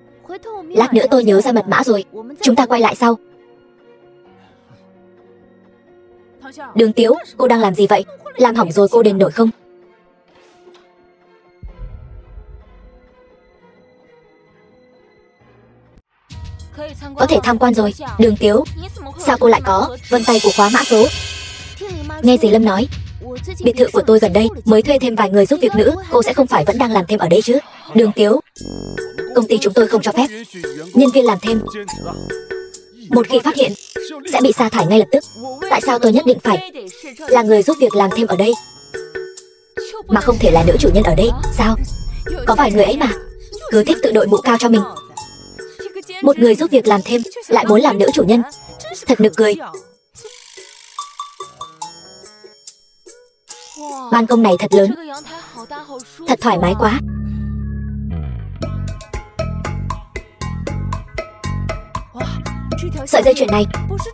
Lát nữa tôi nhớ ra mật mã rồi, chúng ta quay lại sau. Đường Tiếu, cô đang làm gì vậy? Làm hỏng rồi cô đền nổi không? Có thể tham quan rồi. Đường Tiếu, sao cô lại có vân tay của khóa mã số? Nghe dì Lâm nói, biệt thự của tôi gần đây mới thuê thêm vài người giúp việc nữ. Cô sẽ không phải vẫn đang làm thêm ở đây chứ? Đường Tiếu, công ty chúng tôi không cho phép nhân viên làm thêm. Một khi phát hiện sẽ bị sa thải ngay lập tức. Tại sao tôi nhất định phải là người giúp việc làm thêm ở đây, mà không thể là nữ chủ nhân ở đây? Sao? Có vài người ấy mà cứ thích tự đội mũ cao cho mình. Một người giúp việc làm thêm lại muốn làm nữ chủ nhân, thật nực cười. Ban công này thật lớn, thật thoải mái quá. Sợi dây chuyền này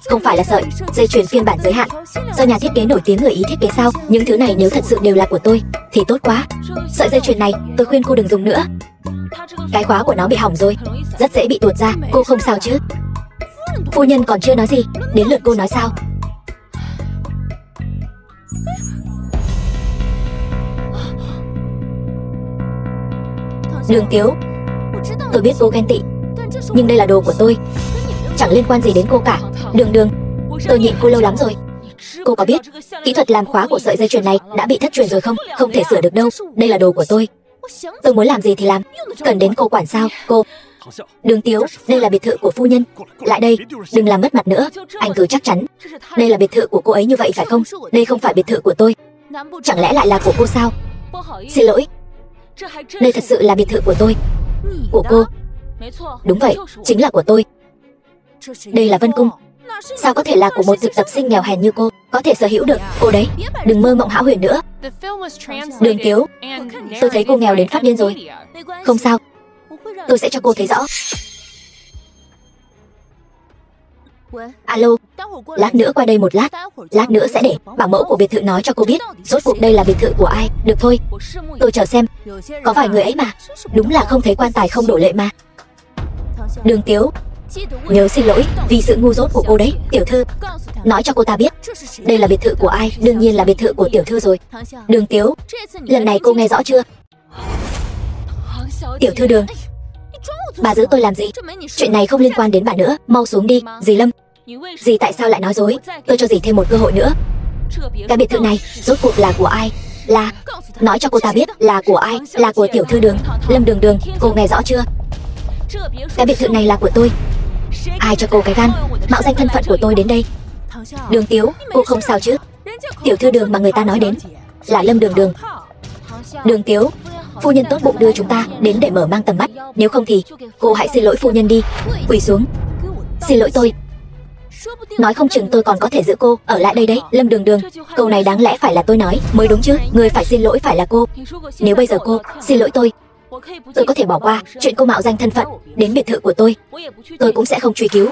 không phải là sợi dây chuyền phiên bản giới hạn do nhà thiết kế nổi tiếng người Ý thiết kế sao? Những thứ này nếu thật sự đều là của tôi thì tốt quá. Sợi dây chuyền này tôi khuyên cô đừng dùng nữa. Cái khóa của nó bị hỏng rồi, rất dễ bị tuột ra. Cô không sao chứ? Phu nhân còn chưa nói gì, đến lượt cô nói sao? Đường Tiếu, tôi biết cô ghen tị, nhưng đây là đồ của tôi, chẳng liên quan gì đến cô cả. Đường, tôi nhịn cô lâu lắm rồi. Cô có biết kỹ thuật làm khóa của sợi dây chuyền này đã bị thất truyền rồi không? Không thể sửa được đâu. Đây là đồ của tôi muốn làm gì thì làm, cần đến cô quản sao? Cô. Đường Tiếu, đây là biệt thự của phu nhân. Lại đây, đừng làm mất mặt nữa. Anh cứ chắc chắn đây là biệt thự của cô ấy như vậy phải không? Đây không phải biệt thự của tôi. Chẳng lẽ lại là của cô sao? Xin lỗi, đây thật sự là biệt thự của tôi. Của cô? Đúng vậy, chính là của tôi. Đây là Vân Cung. Sao có thể là của một thực tập sinh nghèo hèn như cô có thể sở hữu được? Cô đấy, đừng mơ mộng hão huyền nữa. Đường Tiếu, tôi thấy cô nghèo đến phát điên rồi. Không sao, tôi sẽ cho cô thấy rõ. Alo, lát nữa qua đây một lát. Lát nữa sẽ để bảo mẫu của biệt thự nói cho cô biết rốt cuộc đây là biệt thự của ai. Được thôi, tôi chờ xem. Có vài người ấy mà đúng là không thấy quan tài không đổ lệ mà. Đường Tiếu, nhớ xin lỗi vì sự ngu dốt của cô đấy. Tiểu thư, nói cho cô ta biết đây là biệt thự của ai. Đương nhiên là biệt thự của tiểu thư rồi. Đường Tiếu, lần này cô nghe rõ chưa? Tiểu thư Đường, bà giữ tôi làm gì? Chuyện này không liên quan đến bà nữa. Mau xuống đi. Dì Lâm, dì tại sao lại nói dối? Tôi cho dì thêm một cơ hội nữa. Cái biệt thự này rốt cuộc là của ai? Là, nói cho cô ta biết là của ai. Là của tiểu thư Đường. Lâm Đường, cô nghe rõ chưa? Cái biệt thự này là của tôi. Ai cho cô cái gan mạo danh thân phận của tôi đến đây? Đường Tiếu, cô không sao chứ? Tiểu thư Đường mà người ta nói đến là Lâm Đường. Đường Tiếu, phu nhân tốt bụng đưa chúng ta đến để mở mang tầm mắt. Nếu không thì cô hãy xin lỗi phu nhân đi. Quỳ xuống, xin lỗi tôi. Nói không chừng tôi còn có thể giữ cô ở lại đây đấy. Lâm Đường, câu này đáng lẽ phải là tôi nói mới đúng chứ. Người phải xin lỗi phải là cô. Nếu bây giờ cô xin lỗi tôi có thể bỏ qua chuyện cô mạo danh thân phận đến biệt thự của tôi. Tôi cũng sẽ không truy cứu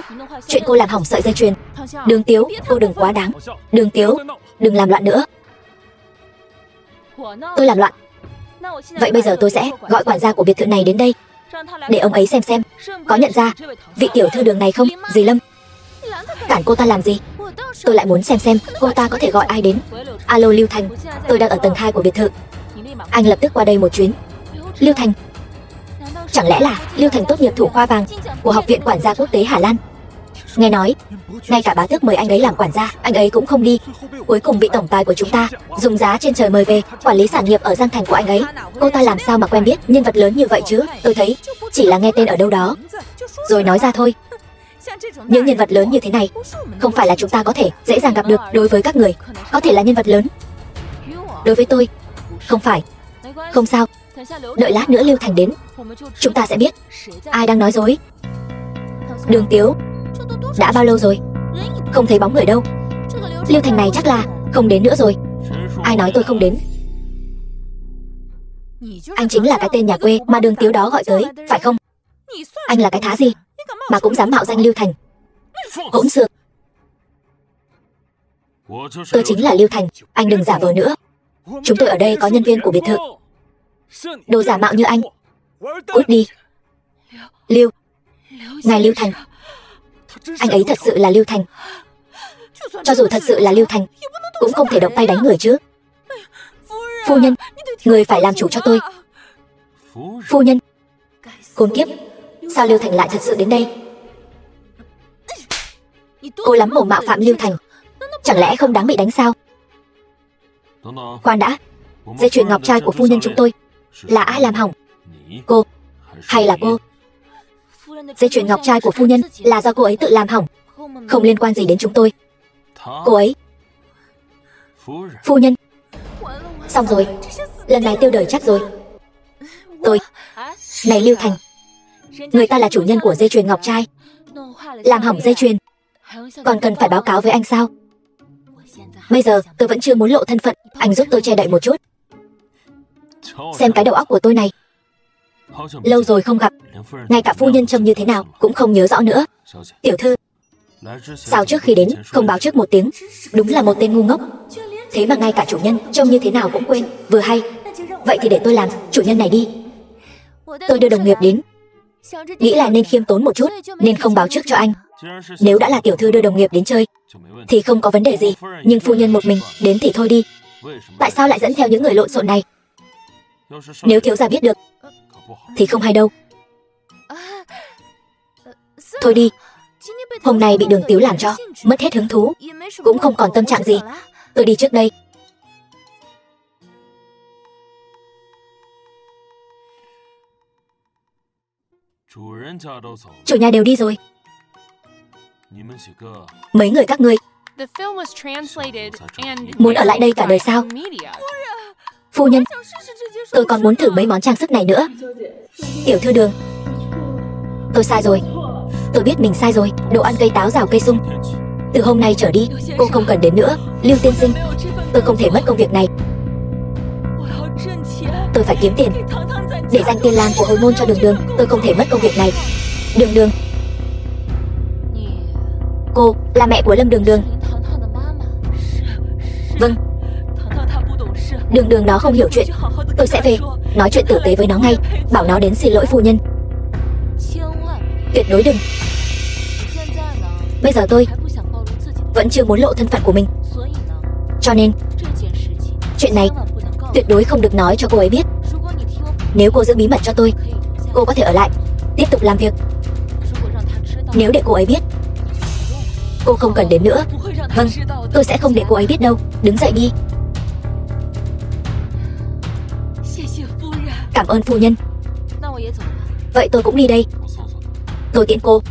chuyện cô làm hỏng sợi dây chuyền. Đường Tiếu, cô đừng quá đáng. Đường Tiếu, đừng làm loạn nữa. Tôi làm loạn? Vậy bây giờ tôi sẽ gọi quản gia của biệt thự này đến đây để ông ấy xem có nhận ra vị tiểu thư Đường này không. Dì Lâm, Cản cô ta làm gì? Tôi lại muốn xem cô ta có thể gọi ai đến. Alo Lưu Thành, tôi đang ở tầng 2 của biệt thự. Anh lập tức qua đây một chuyến. Lưu Thành? Chẳng lẽ là Lưu Thành tốt nghiệp thủ khoa vàng của Học viện Quản gia Quốc tế Hà Lan? Nghe nói ngay cả bá tước mời anh ấy làm quản gia, anh ấy cũng không đi. Cuối cùng bị tổng tài của chúng ta dùng giá trên trời mời về quản lý sản nghiệp ở Giang Thành của anh ấy. Cô ta làm sao mà quen biết nhân vật lớn như vậy chứ? Tôi thấy chỉ là nghe tên ở đâu đó rồi nói ra thôi. Những nhân vật lớn như thế này không phải là chúng ta có thể dễ dàng gặp được. Đối với các người có thể là nhân vật lớn, đối với tôi không phải. Không sao, đợi lát nữa Lưu Thành đến, chúng ta sẽ biết ai đang nói dối. Đường Tiếu, đã bao lâu rồi? Không thấy bóng người đâu. Lưu Thành này chắc là không đến nữa rồi. Ai nói tôi không đến? Anh chính là cái tên nhà quê mà Đường Tiếu đó gọi tới, phải không? Anh là cái thá gì mà cũng dám mạo danh Lưu Thành? Hỗn xược. Tôi chính là Lưu Thành, anh đừng giả vờ nữa. Chúng tôi ở đây có nhân viên của biệt thự. Đồ giả mạo như anh, cút đi. Ngài Lưu Thành. Anh ấy thật sự là Lưu Thành. Cho dù thật sự là Lưu Thành cũng không thể động tay đánh người chứ. Phu nhân, người phải làm chủ cho tôi. Phu nhân. Khốn kiếp, sao Lưu Thành lại thật sự đến đây? Cô lắm mồm mạo phạm Lưu Thành, chẳng lẽ không đáng bị đánh sao? Khoan đã, dây chuyền ngọc trai của phu nhân chúng tôi là ai làm hỏng? Cô hay là cô? Dây chuyền ngọc trai của phu nhân là do cô ấy tự làm hỏng, không liên quan gì đến chúng tôi. Cô ấy. Phu nhân. Xong rồi, lần này tiêu đời chắc rồi. Tôi. Này Lưu Thành, người ta là chủ nhân của dây chuyền ngọc trai, làm hỏng dây chuyền còn cần phải báo cáo với anh sao? Bây giờ tôi vẫn chưa muốn lộ thân phận, anh giúp tôi che đậy một chút. Xem cái đầu óc của tôi này, lâu rồi không gặp, ngay cả phu nhân trông như thế nào cũng không nhớ rõ nữa. Tiểu thư, sao trước khi đến không báo trước một tiếng? Đúng là một tên ngu ngốc. Thế mà ngay cả chủ nhân trông như thế nào cũng quên. Vừa hay, vậy thì để tôi làm chủ nhân này đi. Tôi đưa đồng nghiệp đến, nghĩ là nên khiêm tốn một chút nên không báo trước cho anh. Nếu đã là tiểu thư đưa đồng nghiệp đến chơi thì không có vấn đề gì, nhưng phu nhân một mình đến thì thôi đi. Tại sao lại dẫn theo những người lộn xộn này? Nếu thiếu gia biết được thì không hay đâu. Thôi đi, hôm nay bị Đường Tiếu làm cho mất hết hứng thú, cũng không còn tâm trạng gì. Tôi đi trước đây. Chủ nhà đều đi rồi. Mấy người các ngươi muốn ở lại đây cả đời sao? Phu nhân, tôi còn muốn thử mấy món trang sức này nữa. Tiểu thư Đường, tôi sai rồi. Tôi biết mình sai rồi. Đồ ăn cây táo rào cây sung, từ hôm nay trở đi cô không cần đến nữa. Lưu tiên sinh, tôi không thể mất công việc này. Tôi phải kiếm tiền để dành tiền làm của hồi môn cho Đường Đường. Tôi không thể mất công việc này. Đường Đường. Cô là mẹ của Lâm Đường Đường. Vâng. Đường Đường nó không hiểu chuyện. Tôi sẽ về nói chuyện tử tế với nó ngay, bảo nó đến xin lỗi phu nhân. Tuyệt đối đừng. Bây giờ tôi vẫn chưa muốn lộ thân phận của mình, cho nên chuyện này tuyệt đối không được nói cho cô ấy biết. Nếu cô giữ bí mật cho tôi, cô có thể ở lại tiếp tục làm việc. Nếu để cô ấy biết, cô không cần đến nữa. Vâng, tôi sẽ không để cô ấy biết đâu. Đứng dậy đi. Cảm ơn phu nhân. Vậy tôi cũng đi đây. Tôi tiễn cô.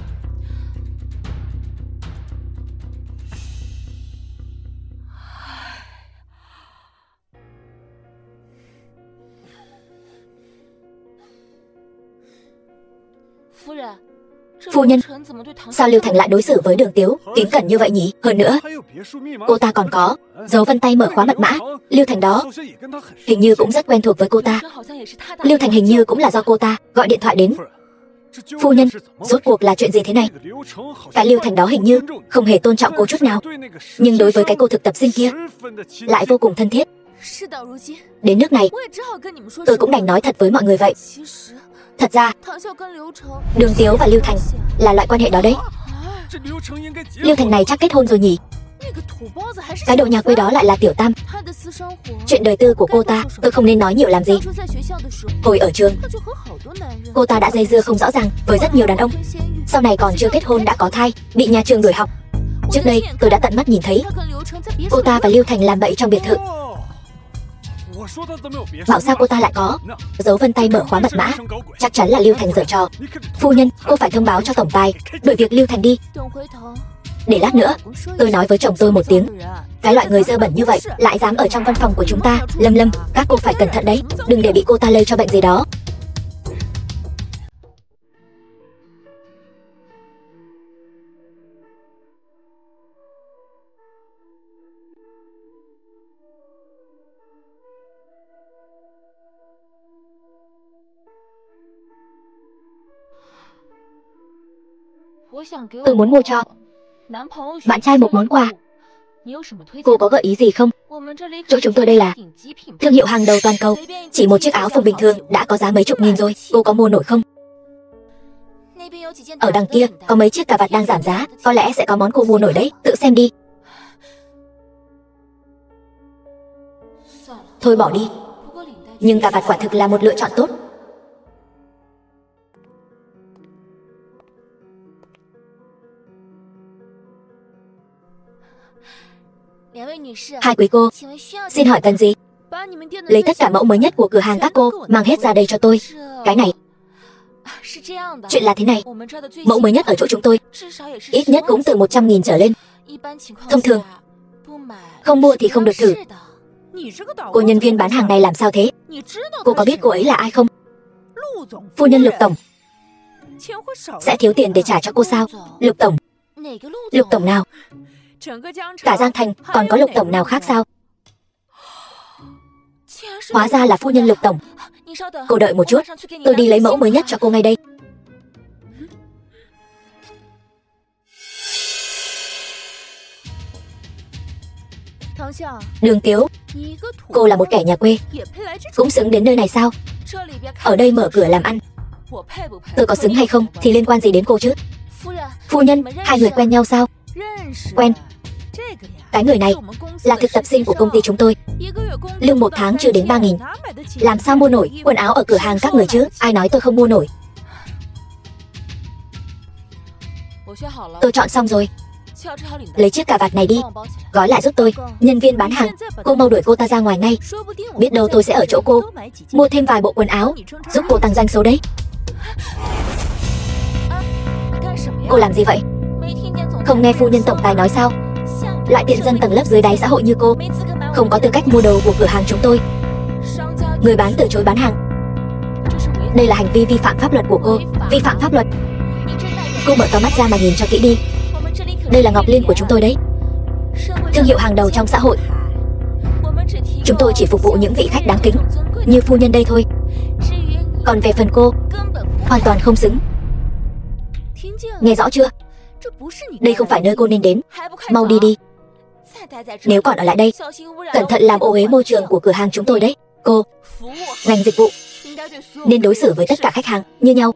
Phu nhân, sao Lưu Thành lại đối xử với Đường Tiếu kính cẩn như vậy nhỉ? Hơn nữa, cô ta còn có dấu vân tay mở khóa mật mã. Lưu Thành đó hình như cũng rất quen thuộc với cô ta. Lưu Thành hình như cũng là do cô ta gọi điện thoại đến. Phu nhân, rốt cuộc là chuyện gì thế này? Cái Lưu Thành đó hình như không hề tôn trọng cô chút nào, nhưng đối với cái cô thực tập sinh kia lại vô cùng thân thiết. Đến nước này, tôi cũng đành nói thật với mọi người vậy. Thật ra, Đường Tiếu và Lưu Thành là loại quan hệ đó đấy. Lưu Thành này chắc kết hôn rồi nhỉ? Cái đồ nhà quê đó lại là Tiểu Tam. Chuyện đời tư của cô ta tôi không nên nói nhiều làm gì. Hồi ở trường, cô ta đã dây dưa không rõ ràng với rất nhiều đàn ông. Sau này còn chưa kết hôn đã có thai, bị nhà trường đuổi học. Trước đây tôi đã tận mắt nhìn thấy cô ta và Lưu Thành làm bậy trong biệt thự. Bảo sao cô ta lại có dấu vân tay mở khóa mật mã? Chắc chắn là Lưu Thành giở trò. Phu nhân, cô phải thông báo cho tổng tài đuổi việc Lưu Thành đi. Để lát nữa tôi nói với chồng tôi một tiếng. Cái loại người dơ bẩn như vậy lại dám ở trong văn phòng của chúng ta. Lâm Lâm, các cô phải cẩn thận đấy, đừng để bị cô ta lây cho bệnh gì đó. Tôi muốn mua cho bạn trai một món quà. Cô có gợi ý gì không? Chỗ chúng tôi đây là thương hiệu hàng đầu toàn cầu. Chỉ một chiếc áo phông bình thường đã có giá mấy chục nghìn rồi. Cô có mua nổi không? Ở đằng kia có mấy chiếc cà vạt đang giảm giá. Có lẽ sẽ có món cô mua nổi đấy. Tự xem đi. Thôi bỏ đi. Nhưng cà vạt quả thực là một lựa chọn tốt. Hai quý cô, xin hỏi cần gì? Lấy tất cả mẫu mới nhất của cửa hàng các cô, mang hết ra đây cho tôi. Cái này. Chuyện là thế này, mẫu mới nhất ở chỗ chúng tôi ít nhất cũng từ 100.000 trở lên. Thông thường không mua thì không được thử. Cô nhân viên bán hàng này làm sao thế? Cô có biết cô ấy là ai không? Phu nhân Lục Tổng. Sẽ thiếu tiền để trả cho cô sao? Lục Tổng? Lục Tổng nào? Cả Giang Thành còn có Lục Tổng nào khác sao? Hóa ra là phu nhân Lục Tổng. Cô đợi một chút, tôi đi lấy mẫu mới nhất cho cô ngay đây. Đường Tiếu, cô là một kẻ nhà quê, cũng xứng đến nơi này sao? Ở đây mở cửa làm ăn, tôi có xứng hay không thì liên quan gì đến cô chứ? Phu nhân, hai người quen nhau sao? Quen. Cái người này là thực tập sinh của công ty chúng tôi. Lương một tháng chưa đến 3.000. Làm sao mua nổi quần áo ở cửa hàng các người chứ? Ai nói tôi không mua nổi? Tôi chọn xong rồi. Lấy chiếc cà vạt này đi, gói lại giúp tôi. Nhân viên bán hàng, cô mau đuổi cô ta ra ngoài ngay. Biết đâu tôi sẽ ở chỗ cô mua thêm vài bộ quần áo, giúp cô tăng doanh số đấy. Cô làm gì vậy? Không nghe phu nhân tổng tài nói sao? Loại tiện dân tầng lớp dưới đáy xã hội như cô không có tư cách mua đồ của cửa hàng chúng tôi. Người bán từ chối bán hàng. Đây là hành vi vi phạm pháp luật của cô. Vi phạm pháp luật? Cô mở to mắt ra mà nhìn cho kỹ đi. Đây là Ngọc Liên của chúng tôi đấy, thương hiệu hàng đầu trong xã hội. Chúng tôi chỉ phục vụ những vị khách đáng kính như phu nhân đây thôi. Còn về phần cô, hoàn toàn không xứng. Nghe rõ chưa? Đây không phải nơi cô nên đến. Mau đi đi. Nếu còn ở lại đây, cẩn thận làm ô uế môi trường của cửa hàng chúng tôi đấy. Cô, ngành dịch vụ nên đối xử với tất cả khách hàng như nhau.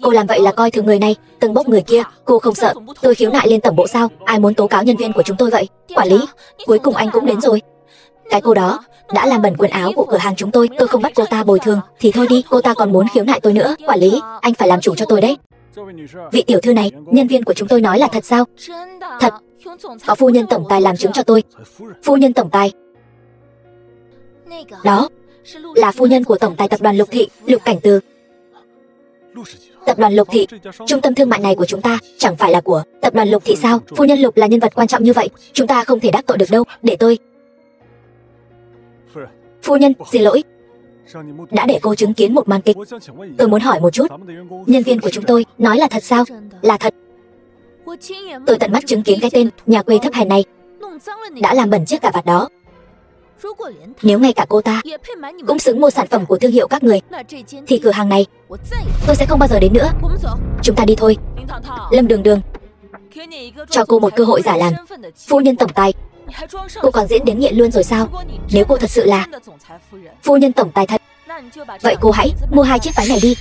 Cô làm vậy là coi thường người này, tầng bốc người kia. Cô không sợ tôi khiếu nại lên tổng bộ sao? Ai muốn tố cáo nhân viên của chúng tôi vậy? Quản lý, cuối cùng anh cũng đến rồi. Cái cô đó đã làm bẩn quần áo của cửa hàng chúng tôi. Tôi không bắt cô ta bồi thường thì thôi đi. Cô ta còn muốn khiếu nại tôi nữa. Quản lý, anh phải làm chủ cho tôi đấy. Vị tiểu thư này, nhân viên của chúng tôi nói là thật sao? Thật. Có phu nhân tổng tài làm chứng cho tôi. Phu nhân tổng tài? Đó là phu nhân của tổng tài tập đoàn Lục Thị, Lục Cảnh Từ. Tập đoàn Lục Thị, trung tâm thương mại này của chúng ta chẳng phải là của tập đoàn Lục Thị sao? Phu nhân Lục là nhân vật quan trọng như vậy, chúng ta không thể đắc tội được đâu. Để tôi. Phu nhân, xin lỗi, đã để cô chứng kiến một màn kịch. Tôi muốn hỏi một chút, nhân viên của chúng tôi nói là thật sao? Là thật. Tôi tận mắt chứng kiến cái tên nhà quê thấp hèn này đã làm bẩn chiếc cà vạt đó. Nếu ngay cả cô ta cũng xứng mua sản phẩm của thương hiệu các người thì cửa hàng này tôi sẽ không bao giờ đến nữa. Chúng ta đi thôi. Lâm Đường Đường, cho cô một cơ hội giả làm phu nhân tổng tài. Cô còn diễn đến nghiện luôn rồi sao? Nếu cô thật sự là phu nhân tổng tài thật, vậy cô hãy mua 2 chiếc váy này đi.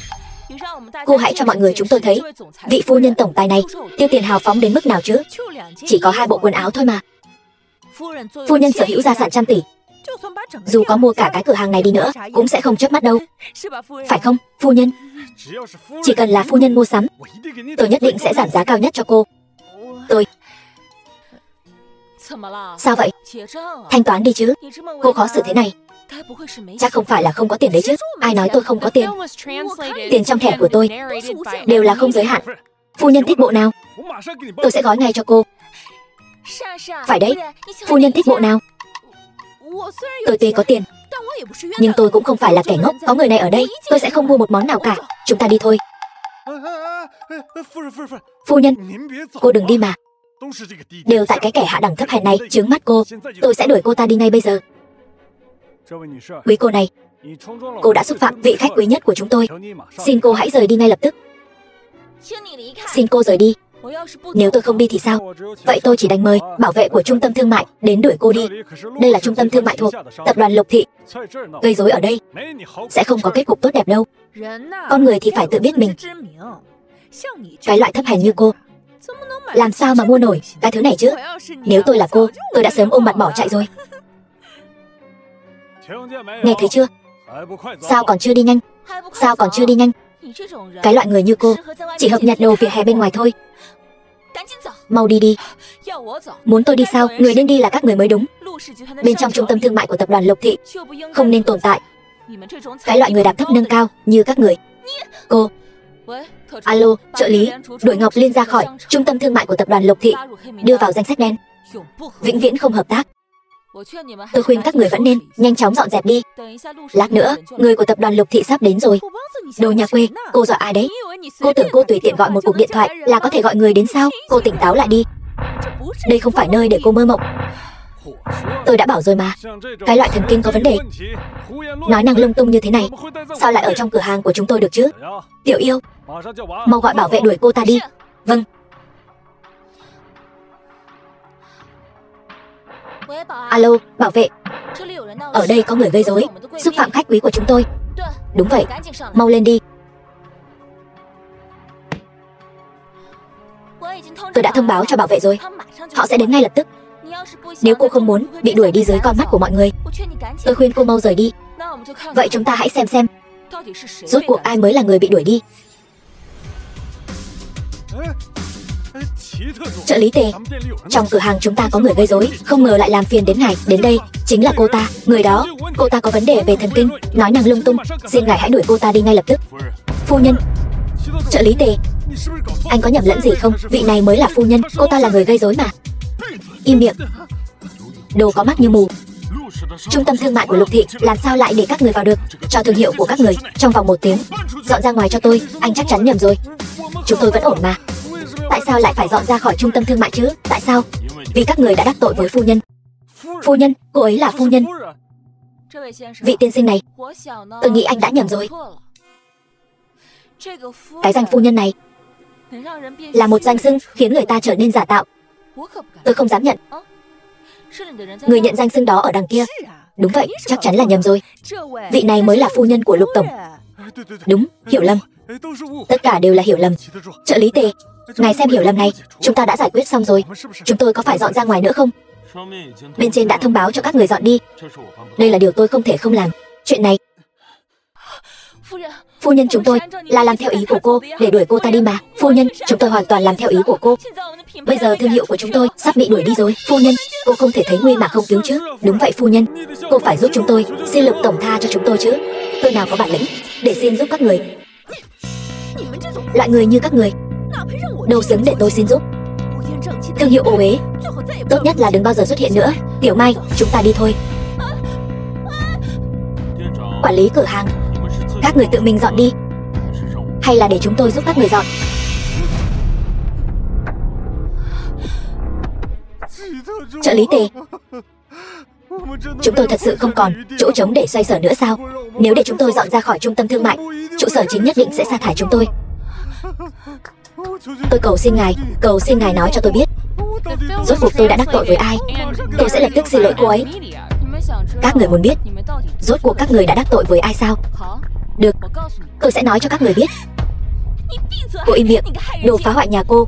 Cô hãy cho mọi người chúng tôi thấy vị phu nhân tổng tài này tiêu tiền hào phóng đến mức nào chứ. Chỉ có 2 bộ quần áo thôi mà. Phu nhân sở hữu gia sản trăm tỷ, dù có mua cả cái cửa hàng này đi nữa cũng sẽ không chớp mắt đâu. Phải không, phu nhân? Chỉ cần là phu nhân mua sắm, tôi nhất định sẽ giảm giá cao nhất cho cô. Tôi... Sao vậy? Thanh toán đi chứ. Cô khó xử thế này, chắc không phải là không có tiền đấy chứ. Ai nói tôi không có tiền? Tiền trong thẻ của tôi đều là không giới hạn. Phu nhân thích bộ nào, tôi sẽ gói ngay cho cô. Phải đấy, phu nhân thích bộ nào? Tôi tuy có tiền, nhưng tôi cũng không phải là kẻ ngốc. Có người này ở đây, tôi sẽ không mua một món nào cả. Chúng ta đi thôi. Phu nhân, cô đừng đi mà. Đều tại cái kẻ hạ đẳng thấp hèn này chướng mắt cô. Tôi sẽ đuổi cô ta đi ngay bây giờ. Quý cô này, cô đã xúc phạm vị khách quý nhất của chúng tôi. Xin cô hãy rời đi ngay lập tức. Xin cô rời đi. Nếu tôi không đi thì sao? Vậy tôi chỉ đành mời bảo vệ của trung tâm thương mại đến đuổi cô đi. Đây là trung tâm thương mại thuộc tập đoàn Lục Thị. Gây rối ở đây sẽ không có kết cục tốt đẹp đâu. Con người thì phải tự biết mình. Cái loại thấp hèn như cô làm sao mà mua nổi cái thứ này chứ? Nếu tôi là cô, tôi đã sớm ôm mặt bỏ chạy rồi. Nghe thấy chưa? Sao còn chưa đi nhanh? Sao còn chưa đi nhanh? Cái loại người như cô chỉ hợp nhặt đồ vỉa hè bên ngoài thôi. Mau đi đi. Muốn tôi đi sao? Người nên đi là các người mới đúng. Bên trong trung tâm thương mại của tập đoàn Lục Thị không nên tồn tại cái loại người đạp thấp nâng cao như các người. Cô... Alo, trợ lý, đuổi Ngọc Liên ra khỏi trung tâm thương mại của tập đoàn Lục Thị, đưa vào danh sách đen, vĩnh viễn không hợp tác. Tôi khuyên các người vẫn nên nhanh chóng dọn dẹp đi. Lát nữa, người của tập đoàn Lục Thị sắp đến rồi. Đồ nhà quê, cô dọa ai đấy? Cô tưởng cô tùy tiện gọi một cuộc điện thoại là có thể gọi người đến sao? Cô tỉnh táo lại đi. Đây không phải nơi để cô mơ mộng. Tôi đã bảo rồi mà, cái loại thần kinh có vấn đề, nói năng lung tung như thế này sao lại ở trong cửa hàng của chúng tôi được chứ? Tiểu yêu, mau gọi bảo vệ đuổi cô ta đi. Vâng. Alo, bảo vệ, ở đây có người gây rối, xúc phạm khách quý của chúng tôi. Đúng vậy, mau lên đi. Tôi đã thông báo cho bảo vệ rồi, họ sẽ đến ngay lập tức. Nếu cô không muốn bị đuổi đi dưới con mắt của mọi người, tôi khuyên cô mau rời đi. Vậy chúng ta hãy xem rốt cuộc ai mới là người bị đuổi đi. Trợ lý Tề, trong cửa hàng chúng ta có người gây rối, không ngờ lại làm phiền đến ngài. Đến đây chính là cô ta, người đó. Cô ta có vấn đề về thần kinh, nói năng lung tung. Xin ngài hãy đuổi cô ta đi ngay lập tức. Phu nhân. Trợ lý Tề, anh có nhầm lẫn gì không? Vị này mới là phu nhân, cô ta là người gây rối mà. Im miệng. Đồ có mắt như mù. Trung tâm thương mại của Lục Thị làm sao lại để các người vào được? Cho thương hiệu của các người trong vòng 1 tiếng. Dọn ra ngoài cho tôi, anh chắc chắn nhầm rồi. Chúng tôi vẫn ổn mà. Tại sao lại phải dọn ra khỏi trung tâm thương mại chứ? Tại sao? Vì các người đã đắc tội với phu nhân. Phu nhân, cô ấy là phu nhân. Vị tiên sinh này, tôi nghĩ anh đã nhầm rồi. Cái danh phu nhân này là một danh xưng khiến người ta trở nên giả tạo. Tôi không dám nhận. Người nhận danh xưng đó ở đằng kia. Đúng vậy, chắc chắn là nhầm rồi. Vị này mới là phu nhân của Lục tổng. Đúng, hiểu lầm. Tất cả đều là hiểu lầm. Trợ lý Tề, ngài xem hiểu lầm này, chúng ta đã giải quyết xong rồi. Chúng tôi có phải dọn ra ngoài nữa không? Bên trên đã thông báo cho các người dọn đi. Đây là điều tôi không thể không làm. Chuyện này, phu nhân, chúng tôi là làm theo ý của cô để đuổi cô ta đi mà. Phu nhân, chúng tôi hoàn toàn làm theo ý của cô. Bây giờ thương hiệu của chúng tôi sắp bị đuổi đi rồi. Phu nhân, cô không thể thấy nguy mà không cứu chứ? Đúng vậy phu nhân, cô phải giúp chúng tôi. Xin Lục tổng tha cho chúng tôi chứ. Tôi nào có bản lĩnh để xin giúp các người. Loại người như các người đâu xứng để tôi xin giúp. Thương hiệu ô uế, tốt nhất là đừng bao giờ xuất hiện nữa. Tiểu Mai, chúng ta đi thôi. Quản lý cửa hàng, các người tự mình dọn đi, hay là để chúng tôi giúp các người dọn? Trợ lý Tề, chúng tôi thật sự không còn chỗ trống để xoay sở nữa sao? Nếu để chúng tôi dọn ra khỏi trung tâm thương mại, trụ sở chính nhất định sẽ sa thải chúng tôi. Tôi cầu xin ngài nói cho tôi biết, rốt cuộc tôi đã đắc tội với ai. Tôi sẽ lập tức xin lỗi cô ấy. Các người muốn biết rốt cuộc các người đã đắc tội với ai sao? Được, tôi sẽ nói cho các người biết. Cô im miệng, đồ phá hoại nhà cô.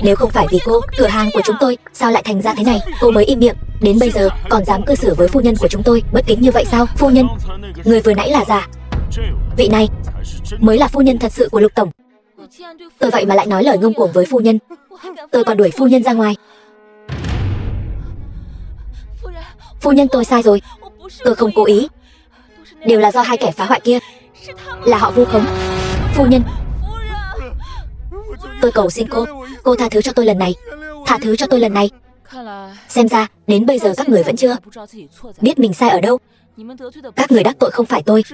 Nếu không phải vì cô, cửa hàng của chúng tôi sao lại thành ra thế này? Cô mới im miệng, đến bây giờ còn dám cư xử với phu nhân của chúng tôi bất kính như vậy sao? Phu nhân, người vừa nãy là giả. Vị này mới là phu nhân thật sự của Lục tổng. Tôi vậy mà lại nói lời ngông cuồng với phu nhân. Tôi còn đuổi phu nhân ra ngoài. Phu nhân, tôi sai rồi. Tôi không cố ý. Đều là do hai kẻ phá hoại kia. Là họ vu khống. Phu nhân, tôi cầu xin cô tha thứ cho tôi lần này. Tha thứ cho tôi lần này. Xem ra, đến bây giờ các người vẫn chưa biết mình sai ở đâu. Các người đắc tội không phải tôi,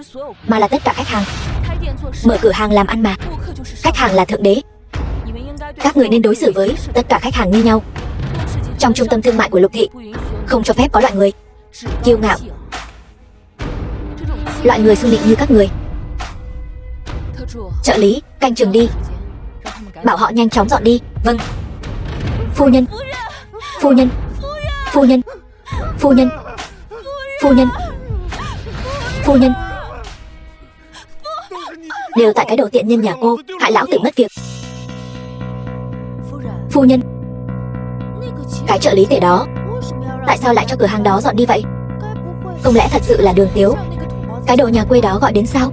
mà là tất cả khách hàng. Mở cửa hàng làm ăn mà. Khách hàng là thượng đế. Các người nên đối xử với tất cả khách hàng như nhau. Trong trung tâm thương mại của Lục thị, không cho phép có loại người kiêu ngạo, loại người xung định như các người. Trợ lý, canh chừng đi. Bảo họ nhanh chóng dọn đi. Vâng. Phu nhân, phu nhân, phu nhân, phu nhân, phu nhân, phu nhân. Đều tại cái đồ tiện nhân nhà cô, hại lão tự mất việc. Phu nhân, cái trợ lý tệ đó, tại sao lại cho cửa hàng đó dọn đi vậy? Không lẽ thật sự là Đường Tiếu, cái đồ nhà quê đó gọi đến sao?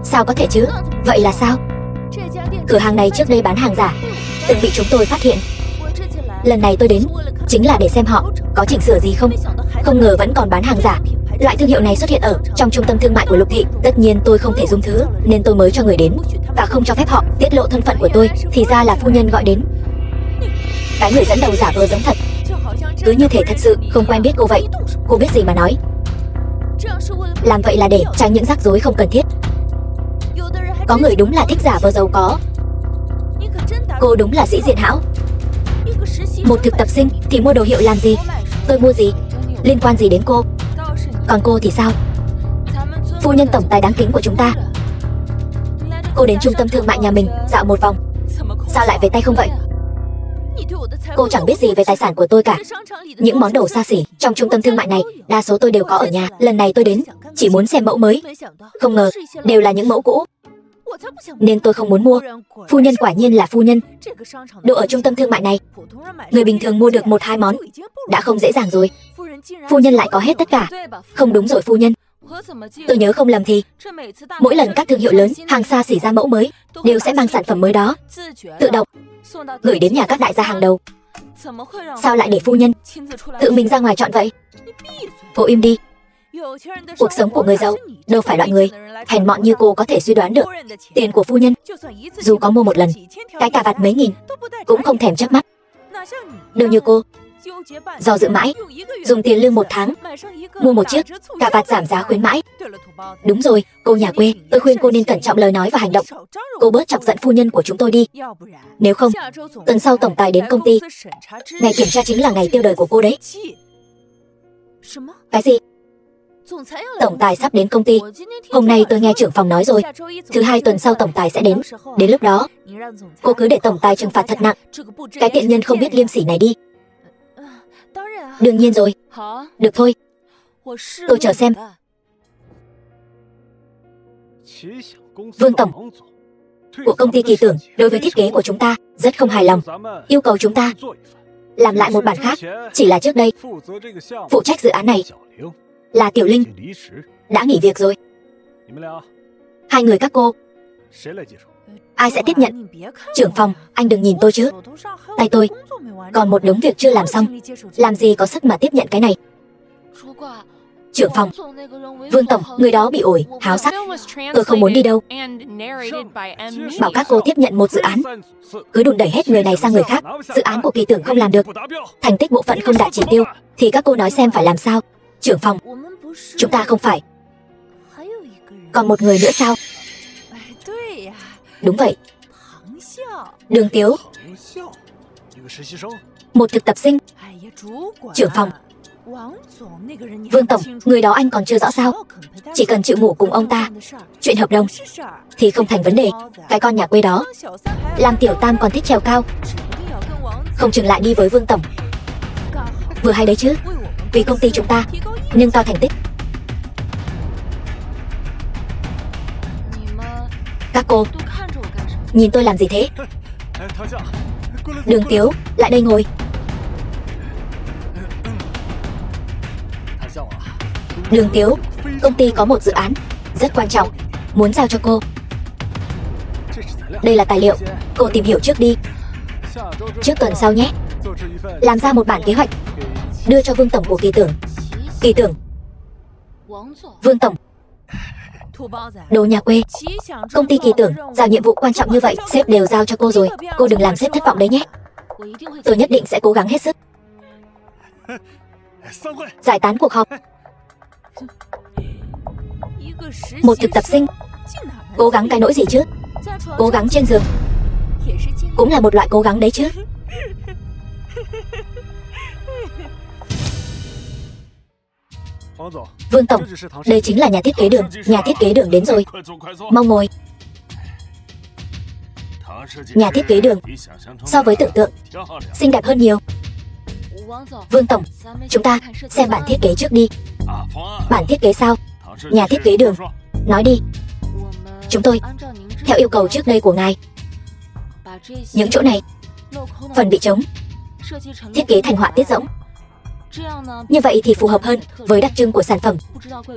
Sao có thể chứ? Vậy là sao? Cửa hàng này trước đây bán hàng giả, từng bị chúng tôi phát hiện. Lần này tôi đến chính là để xem họ có chỉnh sửa gì không. Không ngờ vẫn còn bán hàng giả. Loại thương hiệu này xuất hiện ở trong trung tâm thương mại của Lục thị. Tất nhiên tôi không thể dung thứ, nên tôi mới cho người đến và không cho phép họ tiết lộ thân phận của tôi. Thì ra là phu nhân gọi đến. Cái người dẫn đầu giả vờ giống thật, cứ như thể thật sự không quen biết cô vậy. Cô biết gì mà nói. Làm vậy là để tránh những rắc rối không cần thiết. Có người đúng là thích giả vờ giàu có. Cô đúng là sĩ diện hão. Một thực tập sinh thì mua đồ hiệu làm gì? Tôi mua gì? Liên quan gì đến cô? Còn cô thì sao? Phu nhân tổng tài đáng kính của chúng ta. Cô đến trung tâm thương mại nhà mình dạo một vòng, sao lại về tay không vậy? Cô chẳng biết gì về tài sản của tôi cả. Những món đồ xa xỉ trong trung tâm thương mại này đa số tôi đều có ở nhà. Lần này tôi đến chỉ muốn xem mẫu mới, không ngờ đều là những mẫu cũ, nên tôi không muốn mua. Phu nhân quả nhiên là phu nhân. Đồ ở trung tâm thương mại này, người bình thường mua được 1-2 món đã không dễ dàng rồi. Phu nhân lại có hết tất cả. Không đúng rồi phu nhân. Tôi nhớ không lầm thì mỗi lần các thương hiệu lớn hàng xa xỉ ra mẫu mới đều sẽ mang sản phẩm mới đó tự động gửi đến nhà các đại gia hàng đầu. Sao lại để phu nhân tự mình ra ngoài chọn vậy? Cô im đi. Cuộc sống của người giàu đâu phải loại người hèn mọn như cô có thể suy đoán được. Tiền của phu nhân dù có mua một lần cái cà vạt mấy nghìn cũng không thèm chớp mắt. Đâu như cô do dự mãi, dùng tiền lương 1 tháng mua một chiếc cà vạt giảm giá khuyến mãi. Đúng rồi, cô nhà quê, tôi khuyên cô nên cẩn trọng lời nói và hành động. Cô bớt chọc giận phu nhân của chúng tôi đi. Nếu không, tuần sau tổng tài đến công ty, ngày kiểm tra chính là ngày tiêu đời của cô đấy. Cái gì? Tổng tài sắp đến công ty. Hôm nay tôi nghe trưởng phòng nói rồi, thứ 2 tuần sau tổng tài sẽ đến. Đến lúc đó, cô cứ để tổng tài trừng phạt thật nặng cái tiện nhân không biết liêm sỉ này đi. Đương nhiên rồi. Được thôi, tôi chờ xem. Vương tổng của công ty Kỳ Tưởng đối với thiết kế của chúng ta rất không hài lòng, yêu cầu chúng ta làm lại một bản khác. Chỉ là trước đây phụ trách dự án này là Tiểu Linh đã nghỉ việc rồi. 2 người các cô ai sẽ tiếp nhận? Trưởng phòng, anh đừng nhìn tôi chứ, tay tôi còn một đống việc chưa làm xong, làm gì có sức mà tiếp nhận cái này. Trưởng phòng, Vương tổng, người đó bị ổi, háo sắc. Tôi không muốn đi đâu. Bảo các cô tiếp nhận một dự án, cứ đùn đẩy hết người này sang người khác. Dự án của Kỳ Tưởng không làm được, thành tích bộ phận không đạt chỉ tiêu, thì các cô nói xem phải làm sao? Trưởng phòng, chúng ta không phải còn một người nữa sao? Đúng vậy, Đường Tiếu, một thực tập sinh. Trưởng phòng, Vương tổng, người đó anh còn chưa rõ sao? Chỉ cần chịu ngủ cùng ông ta, chuyện hợp đồng thì không thành vấn đề. Cái con nhà quê đó làm tiểu tam còn thích trèo cao, không chừng lại đi với Vương tổng. Vừa hay đấy chứ, vì công ty chúng ta nâng cao thành tích. Các cô Nhìn tôi làm gì thế? Đường Tiếu, lại đây ngồi. Đường Tiếu, công ty có một dự án rất quan trọng, muốn giao cho cô. Đây là tài liệu, cô tìm hiểu trước đi. Trước tuần sau nhé. Làm ra một bản kế hoạch, đưa cho Vương Tổng của Kỳ Tưởng. Kỳ Tưởng. Vương Tổng. Đồ nhà quê. Công ty Kỳ Tưởng giao nhiệm vụ quan trọng như vậy, sếp đều giao cho cô rồi. Cô đừng làm sếp thất vọng đấy nhé. Tôi nhất định sẽ cố gắng hết sức. Giải tán cuộc họp. Một thực tập sinh, cố gắng cái nỗi gì chứ? Cố gắng trên giường cũng là một loại cố gắng đấy chứ. Vương Tổng, đây chính là nhà thiết kế Đường. Nhà thiết kế Đường đến rồi, mau ngồi. Nhà thiết kế Đường so với tưởng tượng xinh đẹp hơn nhiều. Vương Tổng, chúng ta xem bản thiết kế trước đi. Bản thiết kế sao? Nhà thiết kế Đường, nói đi. Chúng tôi theo yêu cầu trước đây của ngài, những chỗ này, phần bị trống, thiết kế thành họa tiết rỗng. Như vậy thì phù hợp hơn với đặc trưng của sản phẩm.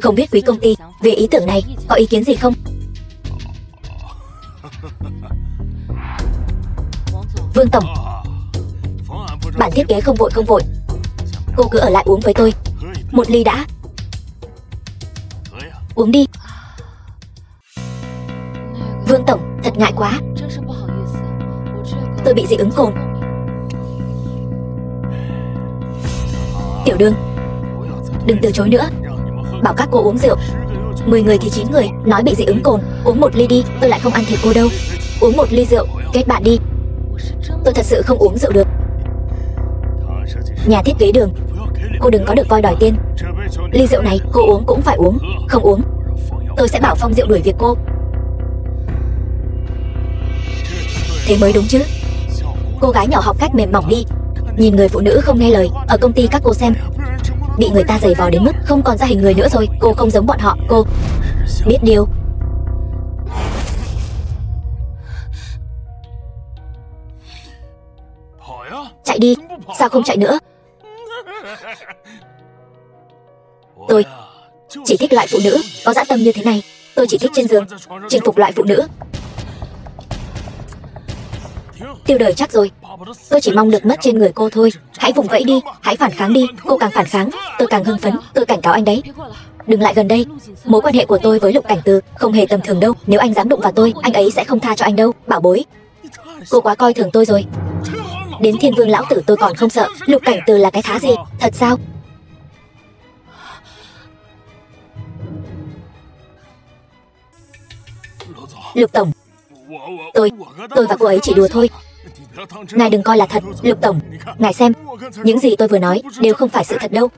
Không biết quý công ty về ý tưởng này có ý kiến gì không? Vương Tổng, bản thiết kế không vội. Cô cứ ở lại uống với tôi một ly đã. Uống đi. Vương Tổng, thật ngại quá. Tôi bị dị ứng cồn. Tiểu Đường, đừng từ chối nữa. Bảo các cô uống rượu, 10 người thì 9 người nói bị dị ứng cồn. Uống một ly đi, tôi lại không ăn thịt cô đâu. Uống một ly rượu, kết bạn đi. Tôi thật sự không uống rượu được. Nhà thiết kế Đường, cô đừng có được voi đòi tiền. Ly rượu này cô uống cũng phải uống. Không uống, tôi sẽ bảo Phong Diệu đuổi việc cô. Thế mới đúng chứ. Cô gái nhỏ học cách mềm mỏng đi. Nhìn người phụ nữ không nghe lời ở công ty các cô xem, bị người ta giày vò đến mức không còn ra hình người nữa rồi. Cô không giống bọn họ. Cô biết điều. Chạy đi. Sao không chạy nữa? Tôi chỉ thích loại phụ nữ có dã tâm như thế này. Tôi chỉ thích trên giường chinh phục loại phụ nữ. Tiêu đời chắc rồi. Tôi chỉ mong được mất trên người cô thôi. Hãy vùng vẫy đi, hãy phản kháng đi. Cô càng phản kháng, tôi càng hưng phấn. Tôi cảnh cáo anh đấy, đừng lại gần đây. Mối quan hệ của tôi với Lục Cảnh Từ không hề tầm thường đâu. Nếu anh dám đụng vào tôi, anh ấy sẽ không tha cho anh đâu. Bảo bối, cô quá coi thường tôi rồi. Đến Thiên Vương lão tử tôi còn không sợ. Lục Cảnh Từ là cái thá gì? Thật sao? Lục Tổng, tôi và cô ấy chỉ đùa thôi. Ngài đừng coi là thật. Lục Tổng, ngài xem, những gì tôi vừa nói đều không phải sự thật đâu.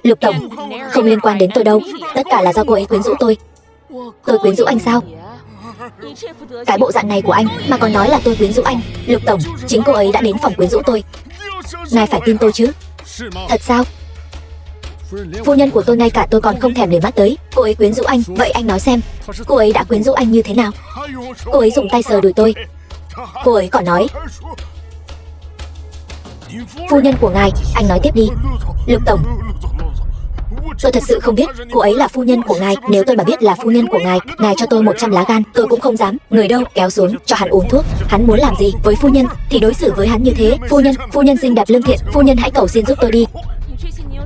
Lục Tổng, không liên quan đến tôi đâu. Tất cả là do cô ấy quyến rũ tôi. Tôi quyến rũ anh sao? Cái bộ dạng này của anh mà còn nói là tôi quyến rũ anh. Lục Tổng, chính cô ấy đã đến phòng quyến rũ tôi. Ngài phải tin tôi chứ. Thật sao? Phu nhân của tôi ngay cả tôi còn không thèm để mắt tới. Cô ấy quyến rũ anh. Vậy anh nói xem, cô ấy đã quyến rũ anh như thế nào? Cô ấy dùng tay sờ đùi tôi. Cô ấy còn nói phu nhân của ngài. Anh nói tiếp đi. Lục Tổng, tôi thật sự không biết cô ấy là phu nhân của ngài. Nếu tôi mà biết là phu nhân của ngài, ngài cho tôi 100 lá gan tôi cũng không dám. Người đâu, kéo xuống cho hắn uống thuốc. Hắn muốn làm gì với phu nhân thì đối xử với hắn như thế. Phu nhân xinh đẹp lương thiện, phu nhân hãy cầu xin giúp tôi đi.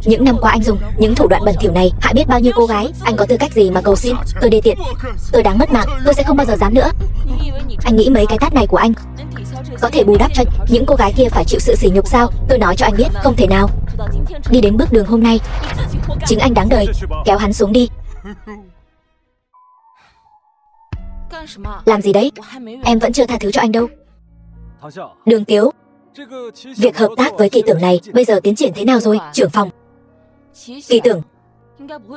Những năm qua anh dùng những thủ đoạn bẩn thỉu này hại biết bao nhiêu cô gái. Anh có tư cách gì mà cầu xin? Tôi đê tiện, tôi đáng mất mạng. Tôi sẽ không bao giờ dám nữa. Anh nghĩ mấy cái tát này của anh có thể bù đắp cho những cô gái kia phải chịu sự sỉ nhục sao? Tôi nói cho anh biết, không thể nào. Đi đến bước đường hôm nay, chính anh đáng đời. Kéo hắn xuống đi. Làm gì đấy? Em vẫn chưa tha thứ cho anh đâu. Đường Tiếu, việc hợp tác với Kỳ Tưởng này bây giờ tiến triển thế nào rồi? Trưởng phòng, Kỳ Tưởng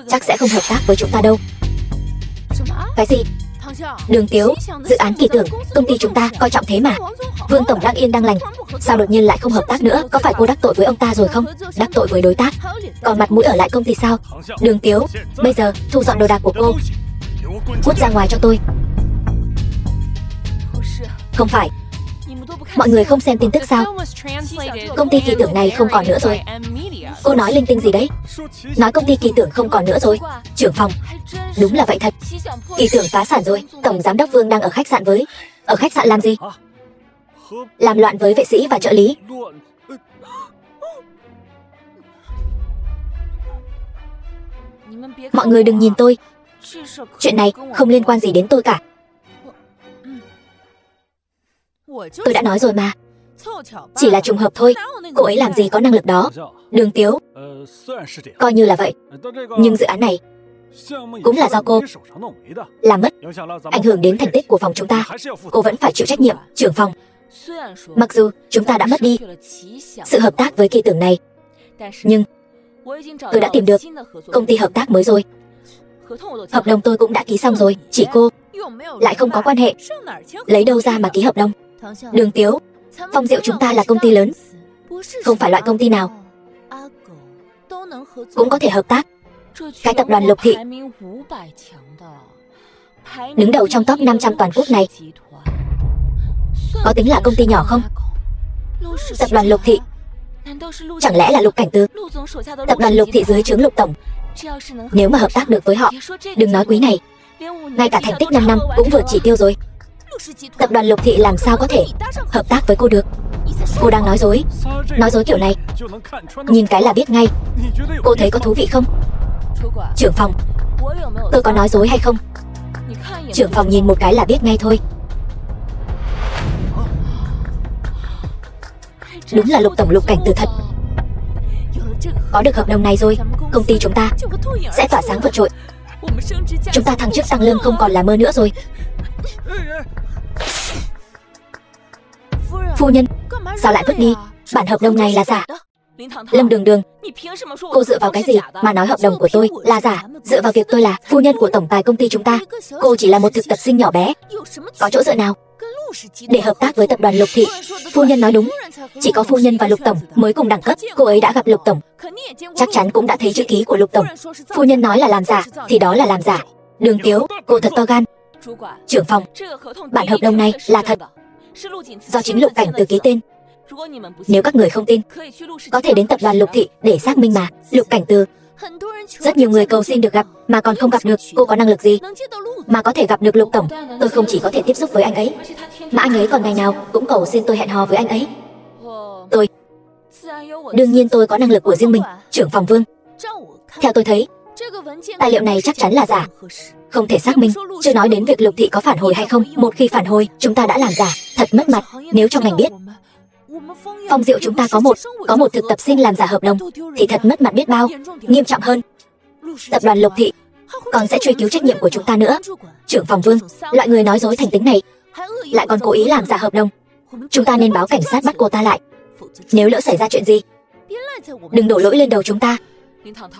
chắc sẽ không hợp tác với chúng ta đâu. Cái gì? Đường Tiếu, dự án Kỳ Tưởng, công ty chúng ta coi trọng thế mà. Vương Tổng đang yên đang lành, sao đột nhiên lại không hợp tác nữa? Có phải cô đắc tội với ông ta rồi không? Đắc tội với đối tác, còn mặt mũi ở lại công ty sao? Đường Tiếu, bây giờ thu dọn đồ đạc của cô, cút ra ngoài cho tôi. Không phải. Mọi người không xem tin tức sao? Công ty kỳ tưởng này không còn nữa rồi. Cô nói linh tinh gì đấy? Nói công ty kỳ tưởng không còn nữa rồi. Trưởng phòng. Đúng là vậy thật. Kỳ tưởng phá sản rồi. Tổng giám đốc Vương đang ở khách sạn với. Ở khách sạn làm gì? Làm loạn với vệ sĩ và trợ lý. Mọi người đừng nhìn tôi. Chuyện này không liên quan gì đến tôi cả. Tôi đã nói rồi mà. Chỉ là trùng hợp thôi. Cô ấy làm gì có năng lực đó. Đường Tiếu. Coi như là vậy. Nhưng dự án này cũng là do cô làm mất, ảnh hưởng đến thành tích của phòng chúng ta. Cô vẫn phải chịu trách nhiệm, trưởng phòng. Mặc dù chúng ta đã mất đi sự hợp tác với kỳ tưởng này, nhưng tôi đã tìm được công ty hợp tác mới rồi. Hợp đồng tôi cũng đã ký xong rồi. Chỉ cô lại không có quan hệ. Lấy đâu ra mà ký hợp đồng? Đường Tiếu, Phong Diệu chúng ta là công ty lớn, không phải loại công ty nào cũng có thể hợp tác. Cái tập đoàn Lục Thị đứng đầu trong top 500 toàn quốc này, có tính là công ty nhỏ không? Tập đoàn Lục Thị chẳng lẽ là Lục Cảnh Từ? Tập đoàn Lục Thị dưới trướng Lục Tổng. Nếu mà hợp tác được với họ, đừng nói quý này, ngay cả thành tích 5 năm cũng vượt chỉ tiêu rồi. Tập đoàn Lục Thị làm sao có thể hợp tác với cô được? Cô đang nói dối. Nói dối kiểu này nhìn cái là biết ngay. Cô thấy có thú vị không? Trưởng phòng, tôi có nói dối hay không? Trưởng phòng nhìn một cái là biết ngay thôi. Đúng là Lục Tổng Lục Cảnh Từ thật. Có được hợp đồng này rồi, công ty chúng ta sẽ tỏa sáng vượt trội. Chúng ta thăng chức tăng lương không còn là mơ nữa rồi. Phu nhân, sao lại vứt đi? Bản hợp đồng này là giả. Lâm Đường Đường, cô dựa vào cái gì mà nói hợp đồng của tôi là giả? Dựa vào việc tôi là phu nhân của tổng tài công ty chúng ta. Cô chỉ là một thực tập sinh nhỏ bé, có chỗ dựa nào để hợp tác với tập đoàn Lục Thị? Phu nhân nói đúng, chỉ có phu nhân và Lục Tổng mới cùng đẳng cấp. Cô ấy đã gặp Lục Tổng, chắc chắn cũng đã thấy chữ ký của Lục Tổng. Phu nhân nói là làm giả thì đó là làm giả. Đường Tiếu, cô thật to gan. Trưởng phòng, bản hợp đồng này là thật, do chính Lục Cảnh Từ ký tên. Nếu các người không tin, có thể đến tập đoàn Lục Thị để xác minh mà. Lục Cảnh Từ, rất nhiều người cầu xin được gặp mà còn không gặp được. Cô có năng lực gì mà có thể gặp được Lục Tổng? Tôi không chỉ có thể tiếp xúc với anh ấy, mà anh ấy còn ngày nào cũng cầu xin tôi hẹn hò với anh ấy. Tôi, đương nhiên tôi có năng lực của riêng mình. Trưởng phòng Vương, theo tôi thấy, tài liệu này chắc chắn là giả, không thể xác minh. Chưa nói đến việc Lục Thị có phản hồi hay không. Một khi phản hồi, chúng ta đã làm giả, thật mất mặt. Nếu trong ngành biết Phong Diệu chúng ta có một thực tập sinh làm giả hợp đồng thì thật mất mặt biết bao. Nghiêm trọng hơn, tập đoàn Lục Thị còn sẽ truy cứu trách nhiệm của chúng ta nữa. Trưởng phòng Vương, loại người nói dối thành tính này lại còn cố ý làm giả hợp đồng, chúng ta nên báo cảnh sát bắt cô ta lại. Nếu lỡ xảy ra chuyện gì, đừng đổ lỗi lên đầu chúng ta.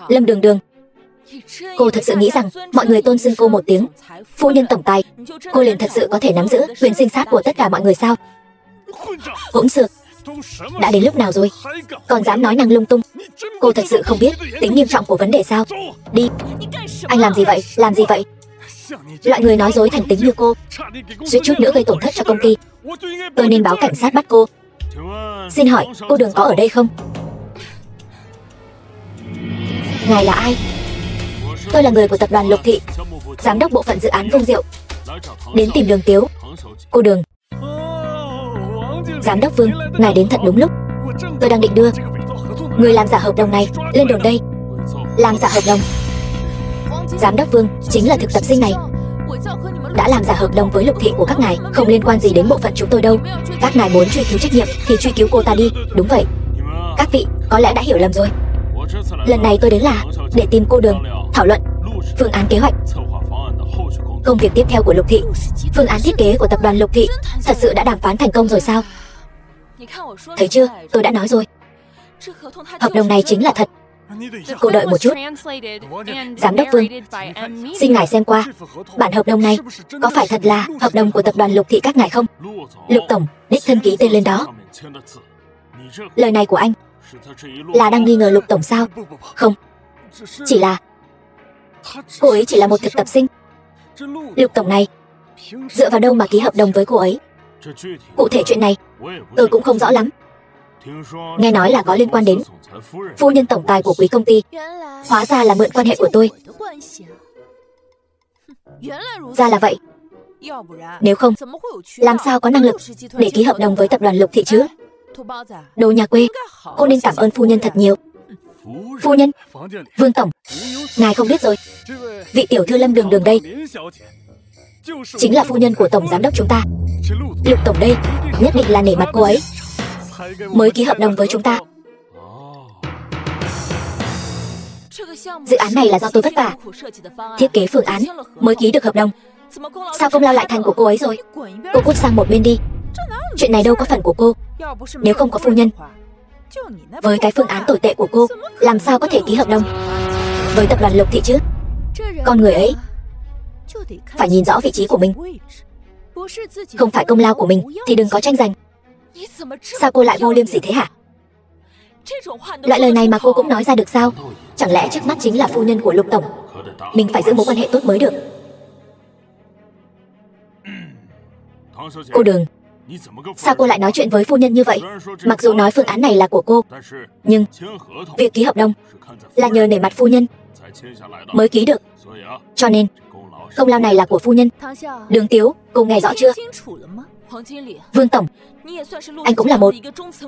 Lâm Đường Đường, cô thật sự nghĩ rằng mọi người tôn xưng cô một tiếng phu nhân tổng tài, cô liền thật sự có thể nắm giữ quyền sinh sát của tất cả mọi người sao? Hỗn xược, đã đến lúc nào rồi còn dám nói năng lung tung? Cô thật sự không biết tính nghiêm trọng của vấn đề sao? Đi. Anh làm gì vậy? Làm gì vậy? Loại người nói dối thành tính như cô suýt chút nữa gây tổn thất cho công ty. Tôi nên báo cảnh sát bắt cô. Xin hỏi cô Đường có ở đây không? Ngài là ai? Tôi là người của tập đoàn Lục Thị, giám đốc bộ phận dự án Vương Diệu, đến tìm Đường Tiếu. Cô Đường. Giám đốc Vương, ngài đến thật đúng lúc. Tôi đang định đưa người làm giả hợp đồng này lên đồn đây. Làm giả hợp đồng? Giám đốc Vương, chính là thực tập sinh này đã làm giả hợp đồng với Lục Thị của các ngài, không liên quan gì đến bộ phận chúng tôi đâu. Các ngài muốn truy cứu trách nhiệm thì truy cứu cô ta đi. Đúng vậy. Các vị có lẽ đã hiểu lầm rồi. Lần này tôi đến là để tìm cô Đường thảo luận phương án kế hoạch công việc tiếp theo của Lục Thị. Phương án thiết kế của tập đoàn Lục Thị thật sự đã đàm phán thành công rồi sao? Thấy chưa, tôi đã nói rồi, hợp đồng này chính là thật. Cô đợi một chút. Giám đốc Vương, xin ngài xem qua bản hợp đồng này, có phải thật là hợp đồng của tập đoàn Lục Thị các ngài không? Lục Tổng đích thân ký tên lên đó. Lời này của anh là đang nghi ngờ Lục Tổng sao? Không, chỉ là cô ấy chỉ là một thực tập sinh. Lục Tổng này dựa vào đâu mà ký hợp đồng với cô ấy? Cụ thể chuyện này tôi cũng không rõ lắm. Nghe nói là có liên quan đến phu nhân tổng tài của quý công ty. Hóa ra là mượn quan hệ của tôi. Ra là vậy. Nếu không, làm sao có năng lực để ký hợp đồng với tập đoàn Lục Thị chứ? Đồ nhà quê, cô nên cảm ơn phu nhân thật nhiều. Phu nhân, Vương tổng, ngài không biết rồi. Vị tiểu thư Lâm Đường Đường đây chính là phu nhân của tổng giám đốc chúng ta. Lục tổng đây nhất định là nể mặt cô ấy mới ký hợp đồng với chúng ta. Dự án này là do tôi vất vả thiết kế phương án mới ký được hợp đồng. Sao công lao lại thành của cô ấy rồi? Cô cút sang một bên đi. Chuyện này đâu có phần của cô. Nếu không có phu nhân, với cái phương án tồi tệ của cô, làm sao có thể ký hợp đồng với tập đoàn Lục Thị chứ? Con người ấy phải nhìn rõ vị trí của mình. Không phải công lao của mình thì đừng có tranh giành. Sao cô lại vô liêm sỉ thế hả? Loại lời này mà cô cũng nói ra được sao? Chẳng lẽ trước mắt chính là phu nhân của Lục tổng? Mình phải giữ mối quan hệ tốt mới được. Cô Đường, sao cô lại nói chuyện với phu nhân như vậy? Mặc dù nói phương án này là của cô, nhưng việc ký hợp đồng là nhờ nể mặt phu nhân mới ký được. Cho nên công lao này là của phu nhân. Đường Tiếu, cô nghe rõ chưa? Vương tổng, anh cũng là một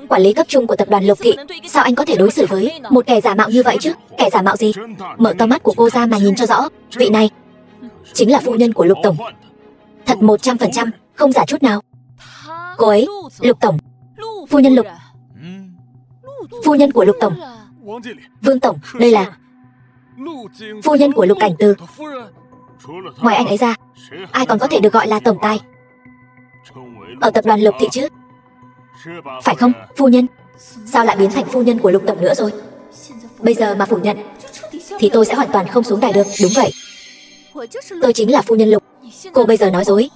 quản lý cấp trung của tập đoàn Lục Thị. Sao anh có thể đối xử với một kẻ giả mạo như vậy chứ? Kẻ giả mạo gì? Mở to mắt của cô ra mà nhìn cho rõ. Vị này chính là phu nhân của Lục tổng. Thật 100%, không giả chút nào. Cô ấy, Lục tổng, phu nhân Lục, phu nhân của Lục tổng. Vương tổng, đây là phu nhân của Lục Cảnh Từ. Ngoài anh ấy ra, ai còn có thể được gọi là tổng tài ở tập đoàn Lục Thị chứ? Phải không, phu nhân? Sao lại biến thành phu nhân của Lục tổng nữa rồi? Bây giờ mà phủ nhận thì tôi sẽ hoàn toàn không xuống đài được. Đúng vậy, tôi chính là phu nhân Lục. Cô bây giờ nói dối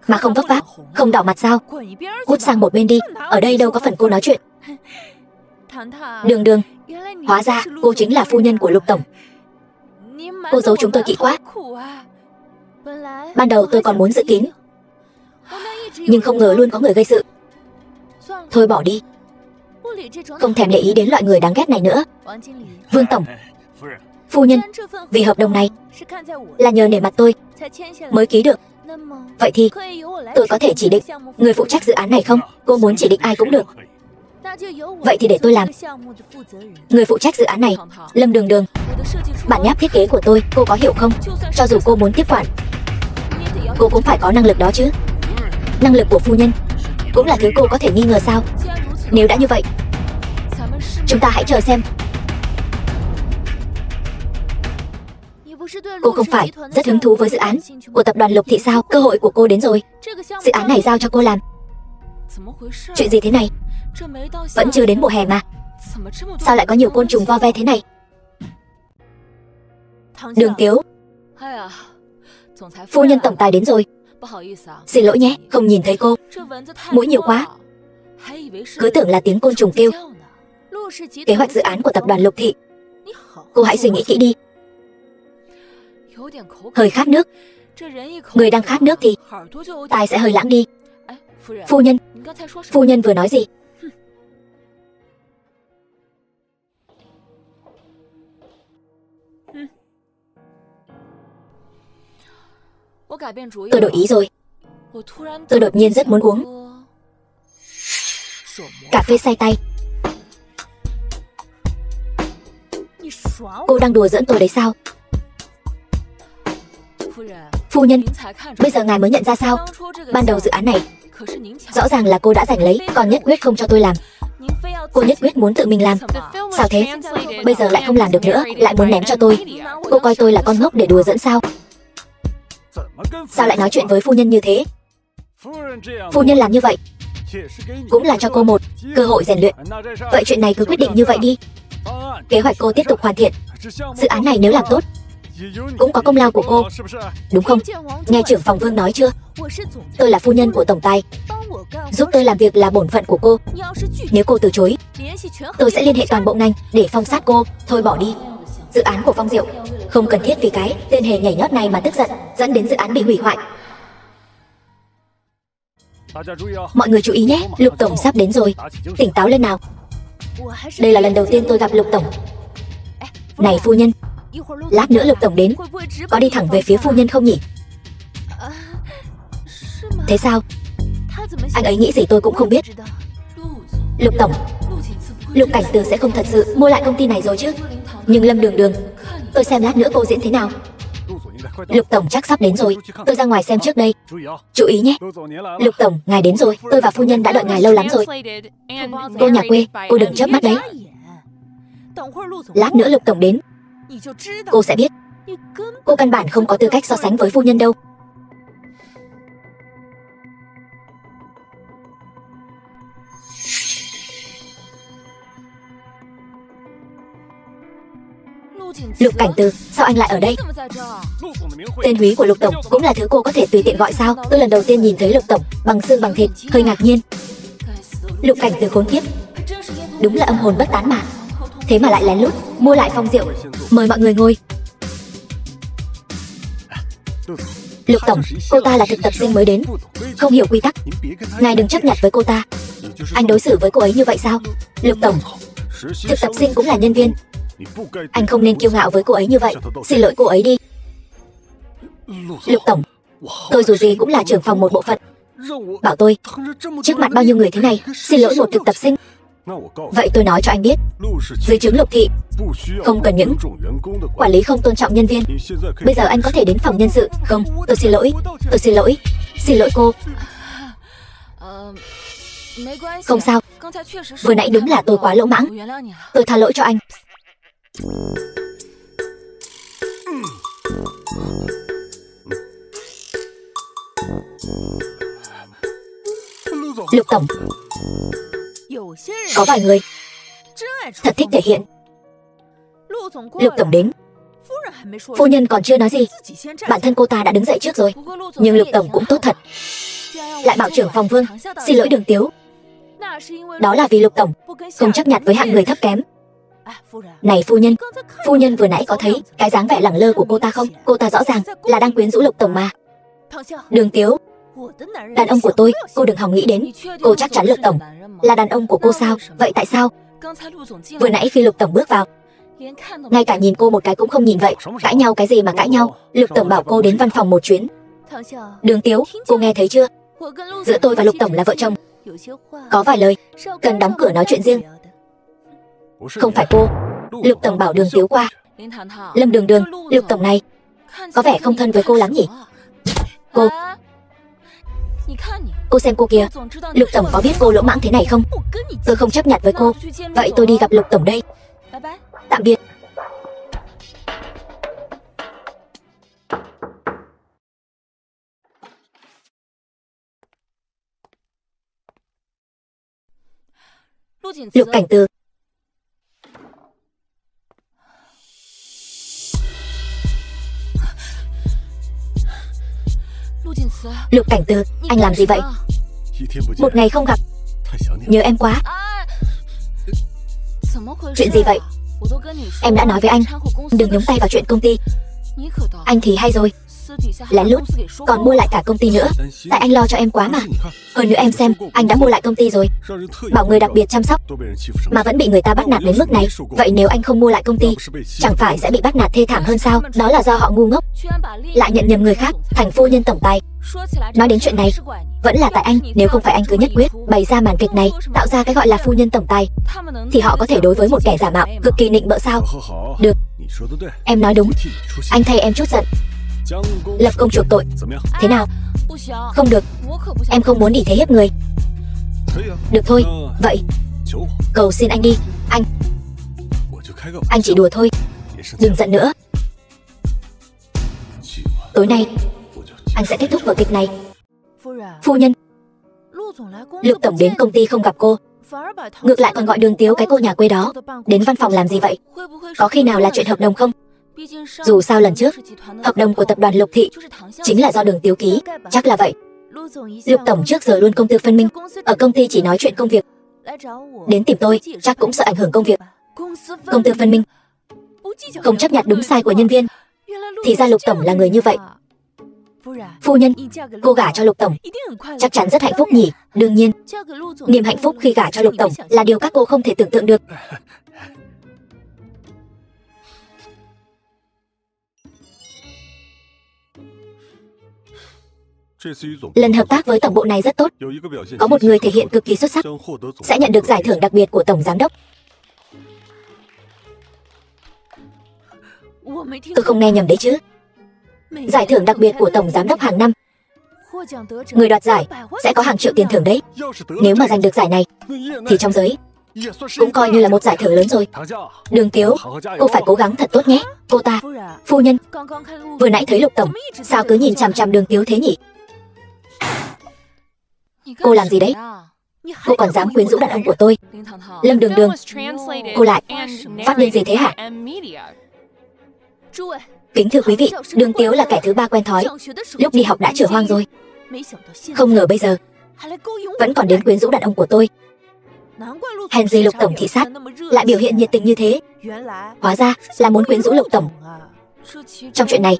mà không vấp váp, không đỏ mặt sao? Cút sang một bên đi, ở đây đâu có phần cô nói chuyện. Đường Đường, hóa ra cô chính là phu nhân của Lục tổng. Cô giấu chúng tôi kỹ quá. Ban đầu tôi còn muốn giữ kín, nhưng không ngờ luôn có người gây sự. Thôi bỏ đi, không thèm để ý đến loại người đáng ghét này nữa. Vương tổng, phu nhân, vì hợp đồng này là nhờ nể mặt tôi mới ký được. Vậy thì tôi có thể chỉ định người phụ trách dự án này không? Cô muốn chỉ định ai cũng được. Vậy thì để tôi làm người phụ trách dự án này. Lâm Đường Đường, bản nháp thiết kế của tôi cô có hiểu không? Cho dù cô muốn tiếp quản, cô cũng phải có năng lực đó chứ. Năng lực của phu nhân cũng là thứ cô có thể nghi ngờ sao? Nếu đã như vậy, chúng ta hãy chờ xem. Cô không phải rất hứng thú với dự án của tập đoàn Lục Thị sao? Cơ hội của cô đến rồi. Dự án này giao cho cô làm. Chuyện gì thế này? Vẫn chưa đến mùa hè mà sao lại có nhiều côn trùng vo ve thế này? Đường Tiếu, phu nhân tổng tài đến rồi. Xin lỗi nhé, không nhìn thấy cô. Mũi nhiều quá, cứ tưởng là tiếng côn trùng kêu. Kế hoạch dự án của tập đoàn Lục Thị, cô hãy suy nghĩ kỹ đi. Hơi khát nước, người đang khát nước thì tai sẽ hơi lãng đi. Phu nhân vừa nói gì? Tôi đổi ý rồi. Tôi đột nhiên rất muốn uống cà phê say tay. Cô đang đùa giỡn tôi đấy sao? Phu nhân, bây giờ ngài mới nhận ra sao? Ban đầu dự án này rõ ràng là cô đã giành lấy, còn nhất quyết không cho tôi làm. Cô nhất quyết muốn tự mình làm. Sao thế? Bây giờ lại không làm được nữa, lại muốn ném cho tôi. Cô coi tôi là con ngốc để đùa giỡn sao? Sao lại nói chuyện với phu nhân như thế? Phu nhân làm như vậy cũng là cho cô một cơ hội rèn luyện. Vậy chuyện này cứ quyết định như vậy đi. Kế hoạch cô tiếp tục hoàn thiện. Dự án này nếu làm tốt cũng có công lao của cô, đúng không? Nghe trưởng phòng Vương nói chưa? Tôi là phu nhân của tổng tài, giúp tôi làm việc là bổn phận của cô. Nếu cô từ chối, tôi sẽ liên hệ toàn bộ ngành để phong sát cô. Thôi bỏ đi. Dự án của Phong Diệu không cần thiết vì cái tên hề nhảy nhót này mà tức giận, dẫn đến dự án bị hủy hoại. Mọi người chú ý nhé, Lục tổng sắp đến rồi. Tỉnh táo lên nào. Đây là lần đầu tiên tôi gặp Lục tổng. Này phu nhân, lát nữa Lục tổng đến, có đi thẳng về phía phu nhân không nhỉ? Thế sao? Anh ấy nghĩ gì tôi cũng không biết. Lục tổng, Lục Cảnh Từ sẽ không thật sự mua lại công ty này rồi chứ? Nhưng Lâm Đường Đường, tôi xem lát nữa cô diễn thế nào. Lục tổng chắc sắp đến rồi, tôi ra ngoài xem trước đây. Chú ý nhé. Lục tổng, ngài đến rồi, tôi và phu nhân đã đợi ngài lâu lắm rồi. Cô nhà quê, cô đừng chớp mắt đấy. Lát nữa Lục tổng đến, cô sẽ biết. Cô căn bản không có tư cách so sánh với phu nhân đâu. Lục Cảnh Từ, sao anh lại ở đây? Tên húy của Lục tổng cũng là thứ cô có thể tùy tiện gọi sao? Tôi lần đầu tiên nhìn thấy Lục tổng bằng xương bằng thịt, hơi ngạc nhiên. Lục Cảnh Từ khốn kiếp, đúng là âm hồn bất tán mà. Thế mà lại lén lút mua lại Phong Diệu. Mời mọi người ngồi. Lục tổng, cô ta là thực tập sinh mới đến, không hiểu quy tắc. Ngài đừng chấp nhặt với cô ta. Anh đối xử với cô ấy như vậy sao? Lục tổng, thực tập sinh cũng là nhân viên, anh không nên kiêu ngạo với cô ấy như vậy. Xin lỗi cô ấy đi. Lục tổng, tôi dù gì cũng là trưởng phòng một bộ phận, bảo tôi trước mặt bao nhiêu người thế này xin lỗi một thực tập sinh. Vậy tôi nói cho anh biết, dưới trướng Lục thị không cần những quản lý không tôn trọng nhân viên. Bây giờ anh có thể đến phòng nhân sự không? Tôi xin lỗi, tôi xin lỗi, xin lỗi cô. Không sao, vừa nãy đúng là tôi quá lỗ mãng, tôi tha lỗi cho anh. Lục tổng, có vài người thật thích thể hiện. Lục tổng đến, phu nhân còn chưa nói gì, bản thân cô ta đã đứng dậy trước rồi. Nhưng Lục tổng cũng tốt thật, lại bảo trưởng phòng Vương xin lỗi Đường Tiếu. Đó là vì Lục tổng không chấp nhặt với hạng người thấp kém. Này phu nhân vừa nãy có thấy cái dáng vẻ lẳng lơ của cô ta không? Cô ta rõ ràng là đang quyến rũ Lục tổng mà. Đường Tiếu, đàn ông của tôi, cô đừng hòng nghĩ đến. Cô chắc chắn Lục tổng là đàn ông của cô sao? Vậy tại sao vừa nãy khi Lục tổng bước vào, ngay cả nhìn cô một cái cũng không nhìn vậy? Cãi nhau cái gì mà cãi nhau? Lục tổng bảo cô đến văn phòng một chuyến. Đường Tiếu, cô nghe thấy chưa? Giữa tôi và Lục tổng là vợ chồng, có vài lời cần đóng cửa nói chuyện riêng. Không phải cô. Lục tổng bảo Đường Tiếu qua. Lâm Đường Đường, Lục tổng này có vẻ không thân với cô lắm nhỉ? Cô xem cô kìa, Lục tổng có biết cô lỗ mãng thế này không? Tôi không chấp nhận với cô. Vậy tôi đi gặp Lục tổng đây. Tạm biệt. Lục Cảnh Từ, Lục Cảnh Từ, anh làm gì vậy? Một ngày không gặp, nhớ em quá. Chuyện gì vậy? Em đã nói với anh đừng nhúng tay vào chuyện công ty. Anh thì hay rồi, lén lút còn mua lại cả công ty nữa. Tại anh lo cho em quá mà. Hơn nữa em xem, anh đã mua lại công ty rồi, bảo người đặc biệt chăm sóc, mà vẫn bị người ta bắt nạt đến mức này. Vậy nếu anh không mua lại công ty, chẳng phải sẽ bị bắt nạt thê thảm hơn sao? Đó là do họ ngu ngốc, lại nhận nhầm người khác thành phu nhân tổng tài. Nói đến chuyện này, vẫn là tại anh. Nếu không phải anh cứ nhất quyết bày ra màn kịch này, tạo ra cái gọi là phu nhân tổng tài, thì họ có thể đối với một kẻ giả mạo cực kỳ nịnh bợ sao? Được, em nói đúng, anh thay em chút giận, lập công chuộc tội. Thế nào? Không được, em không muốn ỷ thế hiếp người. Được thôi, vậy cầu xin anh đi. Anh chỉ đùa thôi, đừng giận nữa. Tối nay anh sẽ kết thúc vở kịch này. Phu nhân, Lục tổng đến công ty không gặp cô, ngược lại còn gọi Đường Tiếu cái cô nhà quê đó đến văn phòng làm gì vậy? Có khi nào là chuyện hợp đồng không? Dù sao lần trước hợp đồng của tập đoàn Lục thị chính là do Đường Tiếu ký, chắc là vậy. Lục tổng trước giờ luôn công tư phân minh, ở công ty chỉ nói chuyện công việc, đến tìm tôi chắc cũng sợ ảnh hưởng công việc. Công tư phân minh, không chấp nhận đúng sai của nhân viên, thì ra Lục tổng là người như vậy. Phu nhân, cô gả cho Lục Tổng chắc chắn rất hạnh phúc nhỉ? Đương nhiên, niềm hạnh phúc khi gả cho Lục Tổng là điều các cô không thể tưởng tượng được. Lần hợp tác với tổng bộ này rất tốt. Có một người thể hiện cực kỳ xuất sắc sẽ nhận được giải thưởng đặc biệt của Tổng Giám đốc. Tôi không nghe nhầm đấy chứ? Giải thưởng đặc biệt của Tổng Giám đốc hàng năm. Người đoạt giải sẽ có hàng triệu tiền thưởng đấy. Nếu mà giành được giải này thì trong giới cũng coi như là một giải thưởng lớn rồi. Đường Tiếu, cô phải cố gắng thật tốt nhé. Cô ta, phu nhân, vừa nãy thấy Lục Tổng sao cứ nhìn chằm chằm Đường Tiếu thế nhỉ? Cô làm gì đấy? Cô còn dám quyến rũ đàn ông của tôi? Lâm Đường Đường, cô lại phát điên gì thế hả? Kính thưa quý vị, Đường Tiếu là kẻ thứ ba quen thói. Lúc đi học đã chửa hoang rồi. Không ngờ bây giờ vẫn còn đến quyến rũ đàn ông của tôi. Hèn gì Lục Tổng thị sát lại biểu hiện nhiệt tình như thế. Hóa ra là muốn quyến rũ Lục Tổng. Trong chuyện này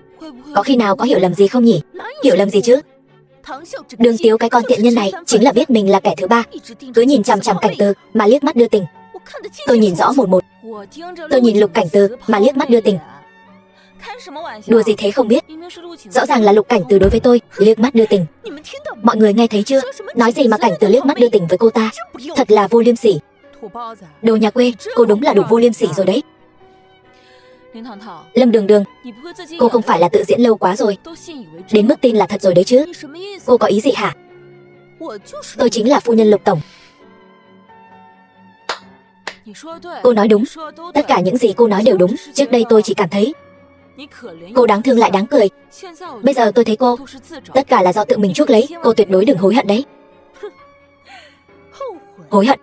có khi nào có hiểu lầm gì không nhỉ? Hiểu lầm gì chứ? Đường Tiếu cái con tiện nhân này chính là biết mình là kẻ thứ ba, cứ nhìn chằm chằm Cảnh Từ mà liếc mắt đưa tình. Tôi nhìn rõ một một. Tôi nhìn Lục Cảnh Từ mà liếc mắt đưa tình. Đùa gì thế không biết? Rõ ràng là Lục Cảnh Từ đối với tôi liếc mắt đưa tình. Mọi người nghe thấy chưa? Nói gì mà Cảnh Từ liếc mắt đưa tình với cô ta? Thật là vô liêm sỉ. Đồ nhà quê, cô đúng là đủ vô liêm sỉ rồi đấy. Lâm Đường Đường, cô không phải là tự diễn lâu quá rồi, đến mức tin là thật rồi đấy chứ? Cô có ý gì hả? Tôi chính là phu nhân Lục Tổng. Cô nói đúng. Tất cả những gì cô nói đều đúng. Trước đây tôi chỉ cảm thấy cô đáng thương lại đáng cười. Bây giờ tôi thấy cô, tất cả là do tự mình chuốc lấy. Cô tuyệt đối đừng hối hận đấy. Hối hận?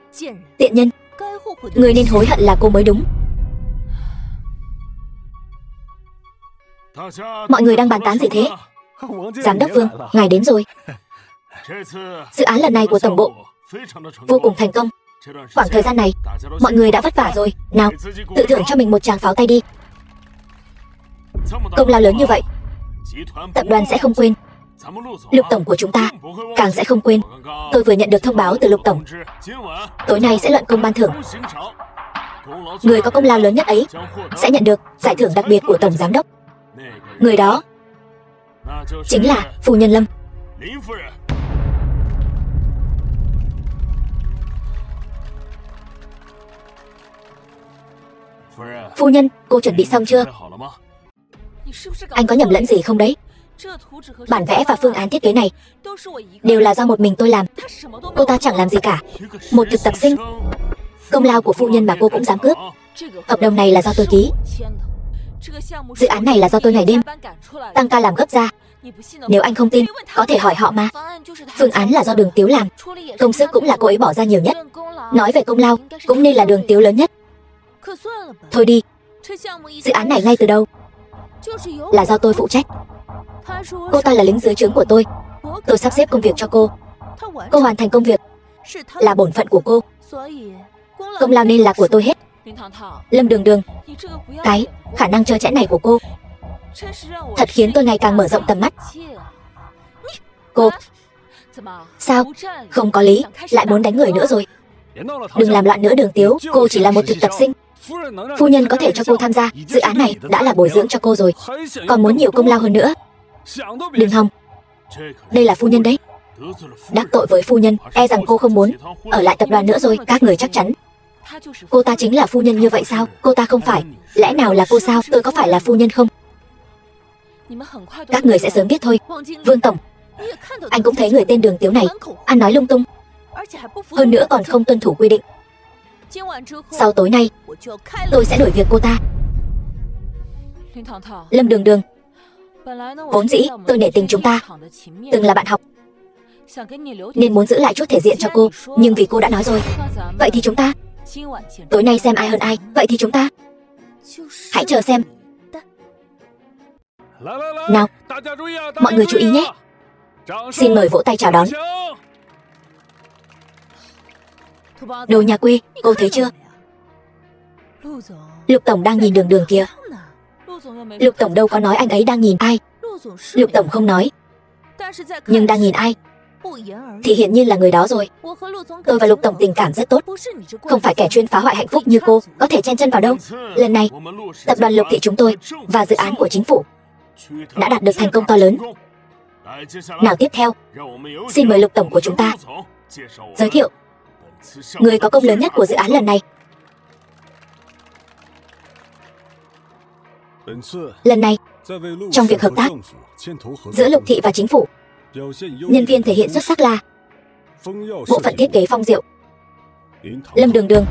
Tiện nhân. Người nên hối hận là cô mới đúng. Mọi người đang bàn tán gì thế? Giám đốc Vương, ngài đến rồi. Dự án lần này của tổng bộ vô cùng thành công. Khoảng thời gian này mọi người đã vất vả rồi. Nào, tự thưởng cho mình một tràng pháo tay đi. Công lao lớn như vậy tập đoàn sẽ không quên. Lục Tổng của chúng ta càng sẽ không quên. Tôi vừa nhận được thông báo từ Lục Tổng, tối nay sẽ luận công ban thưởng. Người có công lao lớn nhất ấy sẽ nhận được giải thưởng đặc biệt của Tổng Giám đốc. Người đó chính là phu nhân Lâm. Phu nhân, cô chuẩn bị xong chưa? Anh có nhầm lẫn gì không đấy? Bản vẽ và phương án thiết kế này đều là do một mình tôi làm. Cô ta chẳng làm gì cả. Một thực tập sinh. Công lao của phu nhân mà cô cũng dám cướp. Hợp đồng này là do tôi ký. Dự án này là do tôi ngày đêm tăng ca làm gấp ra. Nếu anh không tin, có thể hỏi họ mà. Phương án là do Đường Tiếu làm. Công sức cũng là cô ấy bỏ ra nhiều nhất. Nói về công lao, cũng nên là Đường Tiếu lớn nhất. Thôi đi, dự án này ngay từ đầu là do tôi phụ trách. Cô ta là lính dưới trướng của tôi. Tôi sắp xếp công việc cho cô. Cô hoàn thành công việc là bổn phận của cô. Công lao nên là của tôi hết. Lâm Đường Đường, cái khả năng trơ trẽn này của cô thật khiến tôi ngày càng mở rộng tầm mắt. Cô, sao? Không có lý, lại muốn đánh người nữa rồi. Đừng làm loạn nữa Đường Tiếu, cô chỉ là một thực tập sinh. Phu nhân có thể cho cô tham gia dự án này đã là bồi dưỡng cho cô rồi, còn muốn nhiều công lao hơn nữa. Đừng hòng. Đây là phu nhân đấy. Đắc tội với phu nhân, e rằng cô không muốn ở lại tập đoàn nữa rồi. Các người chắc chắn cô ta chính là phu nhân như vậy sao? Cô ta không phải. Lẽ nào là cô sao? Tôi có phải là phu nhân không? Các người sẽ sớm biết thôi. Vương Tổng, anh cũng thấy người tên Đường Tiếu này ăn nói lung tung, hơn nữa còn không tuân thủ quy định. Sau tối nay tôi sẽ đổi việc cô ta. Lâm Đường Đường, vốn dĩ tôi nể tình chúng ta từng là bạn học, nên muốn giữ lại chút thể diện cho cô. Nhưng vì cô đã nói rồi, vậy thì chúng ta tối nay xem ai hơn ai. Vậy thì chúng ta hãy chờ xem. Nào, mọi người chú ý nhé. Xin mời vỗ tay chào đón. Đồ nhà quê, cô thấy chưa? Lục Tổng đang nhìn Đường Đường kìa. Lục Tổng đâu có nói anh ấy đang nhìn ai. Lục Tổng không nói, Nhưng đang nhìn ai thì hiển nhiên là người đó rồi. Tôi và Lục Tổng tình cảm rất tốt, không phải kẻ chuyên phá hoại hạnh phúc như cô có thể chen chân vào đâu. Lần này, tập đoàn Lục Thị chúng tôi và dự án của chính phủ đã đạt được thành công to lớn. Nào tiếp theo, xin mời Lục Tổng của chúng ta giới thiệu người có công lớn nhất của dự án lần này. Lần này, trong việc hợp tác giữa Lục Thị và chính phủ, nhân viên thể hiện xuất sắc là bộ phận thiết kế Phong Diệu, Lâm Đường Đường.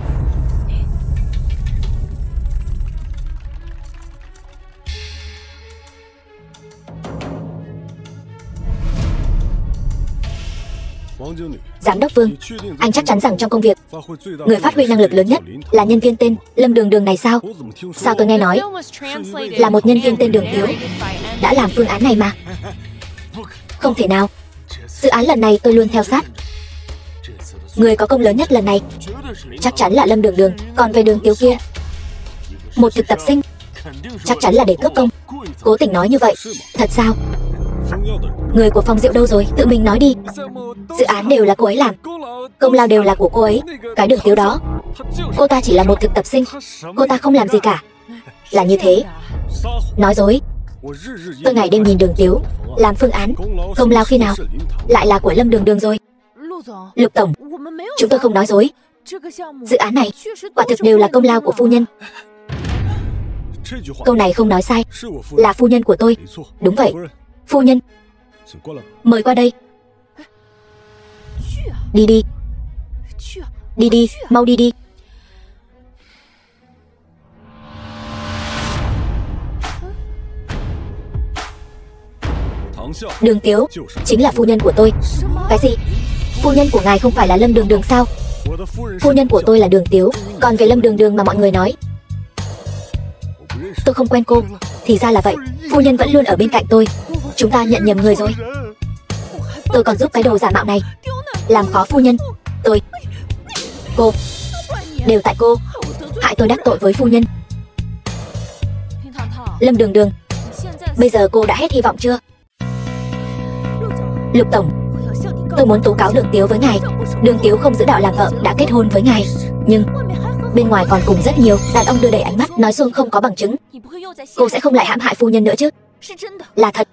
Giám đốc Vương, anh chắc chắn rằng trong công việc, người phát huy năng lực lớn nhất là nhân viên tên Lâm Đường Đường này sao? Sao tôi nghe nói là một nhân viên tên Đường Tiếu đã làm phương án này mà. Không thể nào. Dự án lần này tôi luôn theo sát. Người có công lớn nhất lần này chắc chắn là Lâm Đường Đường. Còn về Đường Tiếu kia, một thực tập sinh, chắc chắn là để cướp công. Cố tình nói như vậy. Thật sao? Người của Phong Diệu đâu rồi? Tự mình nói đi. Dự án đều là cô ấy làm, công lao đều là của cô ấy. Cái Đường Tiếu đó, cô ta chỉ là một thực tập sinh, cô ta không làm gì cả. Là như thế. Nói dối. Tôi ngày đêm nhìn Đường Tiếu làm phương án, công lao khi nào lại là của Lâm Đường Đường rồi. Lục Tổng, chúng tôi không nói dối. Dự án này quả thực đều là công lao của phu nhân. Câu này không nói sai, là phu nhân của tôi. Đúng vậy, phu nhân. Mời qua đây. Đi đi. Đi đi, mau đi đi. Đường Tiếu chính là phu nhân của tôi. Cái gì? Phu nhân của ngài không phải là Lâm Đường Đường sao? Phu nhân của tôi là Đường Tiếu. Còn về Lâm Đường Đường mà mọi người nói, tôi không quen cô. Thì ra là vậy. Phu nhân vẫn luôn ở bên cạnh tôi. Chúng ta nhận nhầm người rồi. Tôi còn giúp cái đồ giả mạo này làm khó phu nhân. Cô, đều tại cô hại tôi đắc tội với phu nhân. Lâm Đường Đường, bây giờ cô đã hết hy vọng chưa? Lục Tổng, tôi muốn tố cáo Đường Tiếu với ngài. Đường Tiếu không giữ đạo làm vợ, đã kết hôn với ngài, nhưng bên ngoài còn cùng rất nhiều đàn ông đưa đẩy ánh mắt, nói xuông không có bằng chứng. Cô sẽ không lại hãm hại phu nhân nữa chứ? Là thật.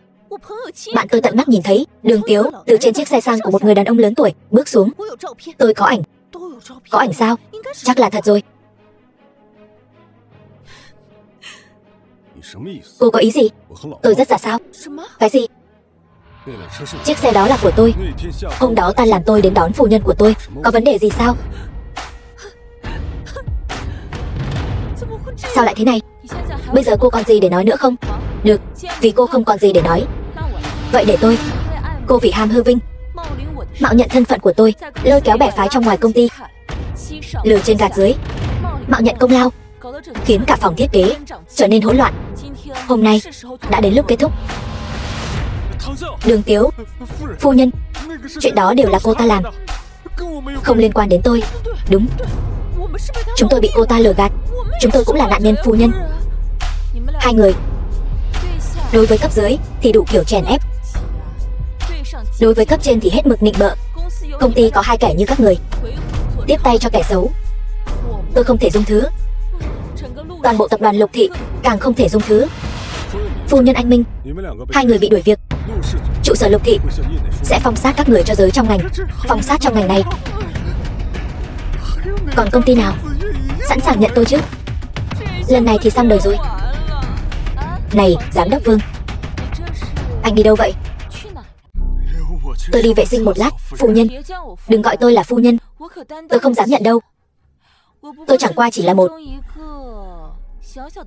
Bạn tôi tận mắt nhìn thấy Đường Tiếu từ trên chiếc xe sang của một người đàn ông lớn tuổi bước xuống. Tôi có ảnh. Có ảnh sao? Chắc là thật rồi. Cô có ý gì? Tôi rất giả sao? Cái gì? Chiếc xe đó là của tôi. Hôm đó ta làm tôi đến đón phu nhân của tôi. Có vấn đề gì sao? Sao lại thế này? Bây giờ cô còn gì để nói nữa không? Được, vì cô không còn gì để nói, vậy để tôi. Cô vì ham hư vinh, mạo nhận thân phận của tôi, lôi kéo bè phái trong ngoài công ty, lừa trên gạt dưới, mạo nhận công lao, khiến cả phòng thiết kế trở nên hỗn loạn. Hôm nay đã đến lúc kết thúc. Đường Tiếu, phu nhân, chuyện đó đều là cô ta làm, không liên quan đến tôi. Đúng, chúng tôi bị cô ta lừa gạt. Chúng tôi cũng là nạn nhân, phu nhân. Hai người đối với cấp dưới thì đủ kiểu chèn ép, đối với cấp trên thì hết mực nịnh bợ. Công ty có hai kẻ như các người, tiếp tay cho kẻ xấu, tôi không thể dung thứ. Toàn bộ tập đoàn Lục Thị càng không thể dung thứ. Phu nhân, anh Minh, hai người bị đuổi việc. Trụ sở Lục Thị sẽ phong sát các người cho giới trong ngành. Phong sát trong ngành này. Còn công ty nào sẵn sàng nhận tôi chứ? Lần này thì xong đời rồi. Này, Giám đốc Vương, anh đi đâu vậy? Tôi đi vệ sinh một lát, phu nhân. Đừng gọi tôi là phu nhân, tôi không dám nhận đâu. Tôi chẳng qua chỉ là một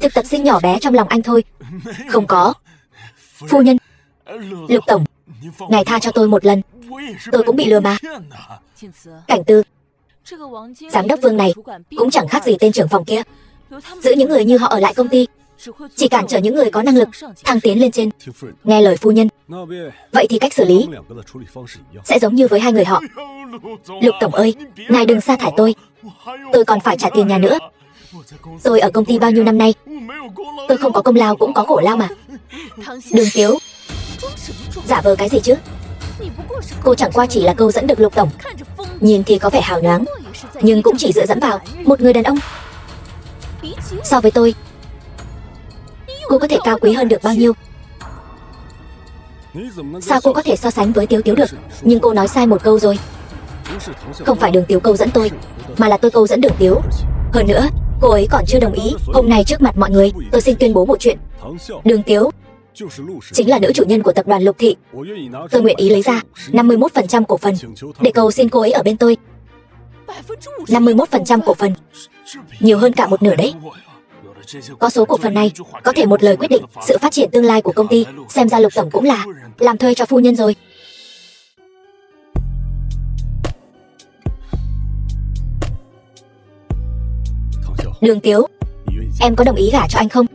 thực tập sinh nhỏ bé trong lòng anh thôi. Không có. Phu nhân, Lục Tổng, ngài tha cho tôi một lần. Tôi cũng bị lừa mà. Cảnh Tư, Giám đốc Vương này cũng chẳng khác gì tên trưởng phòng kia. Giữ những người như họ ở lại công ty, chỉ cản trở những người có năng lực thăng tiến lên trên. Nghe lời phu nhân, vậy thì cách xử lý sẽ giống như với hai người họ. Lục Tổng ơi, ngài đừng sa thải tôi. Tôi còn phải trả tiền nhà nữa. Tôi ở công ty bao nhiêu năm nay, tôi không có công lao cũng có khổ lao mà. Đường Tiếu, giả vờ cái gì chứ? Cô chẳng qua chỉ là câu dẫn được Lục tổng, nhìn thì có vẻ hào nhoáng, nhưng cũng chỉ dựa dẫm vào một người đàn ông. So với tôi, cô có thể cao quý hơn được bao nhiêu? Sao cô có thể so sánh với Tiếu Tiếu được? Nhưng cô nói sai một câu rồi. Không phải Đường Tiếu câu dẫn tôi, mà là tôi câu dẫn Đường Tiếu. Hơn nữa, cô ấy còn chưa đồng ý. Hôm nay trước mặt mọi người, tôi xin tuyên bố một chuyện. Đường Tiếu chính là nữ chủ nhân của tập đoàn Lục Thị. Tôi nguyện ý lấy ra 51% cổ phần để cầu xin cô ấy ở bên tôi. 51% cổ phần, nhiều hơn cả một nửa đấy. Có số cổ phần này, có thể một lời quyết định sự phát triển tương lai của công ty. Xem ra Lục tổng cũng là làm thuê cho phu nhân rồi. Đường Tiếu, em có đồng ý gả cho anh không?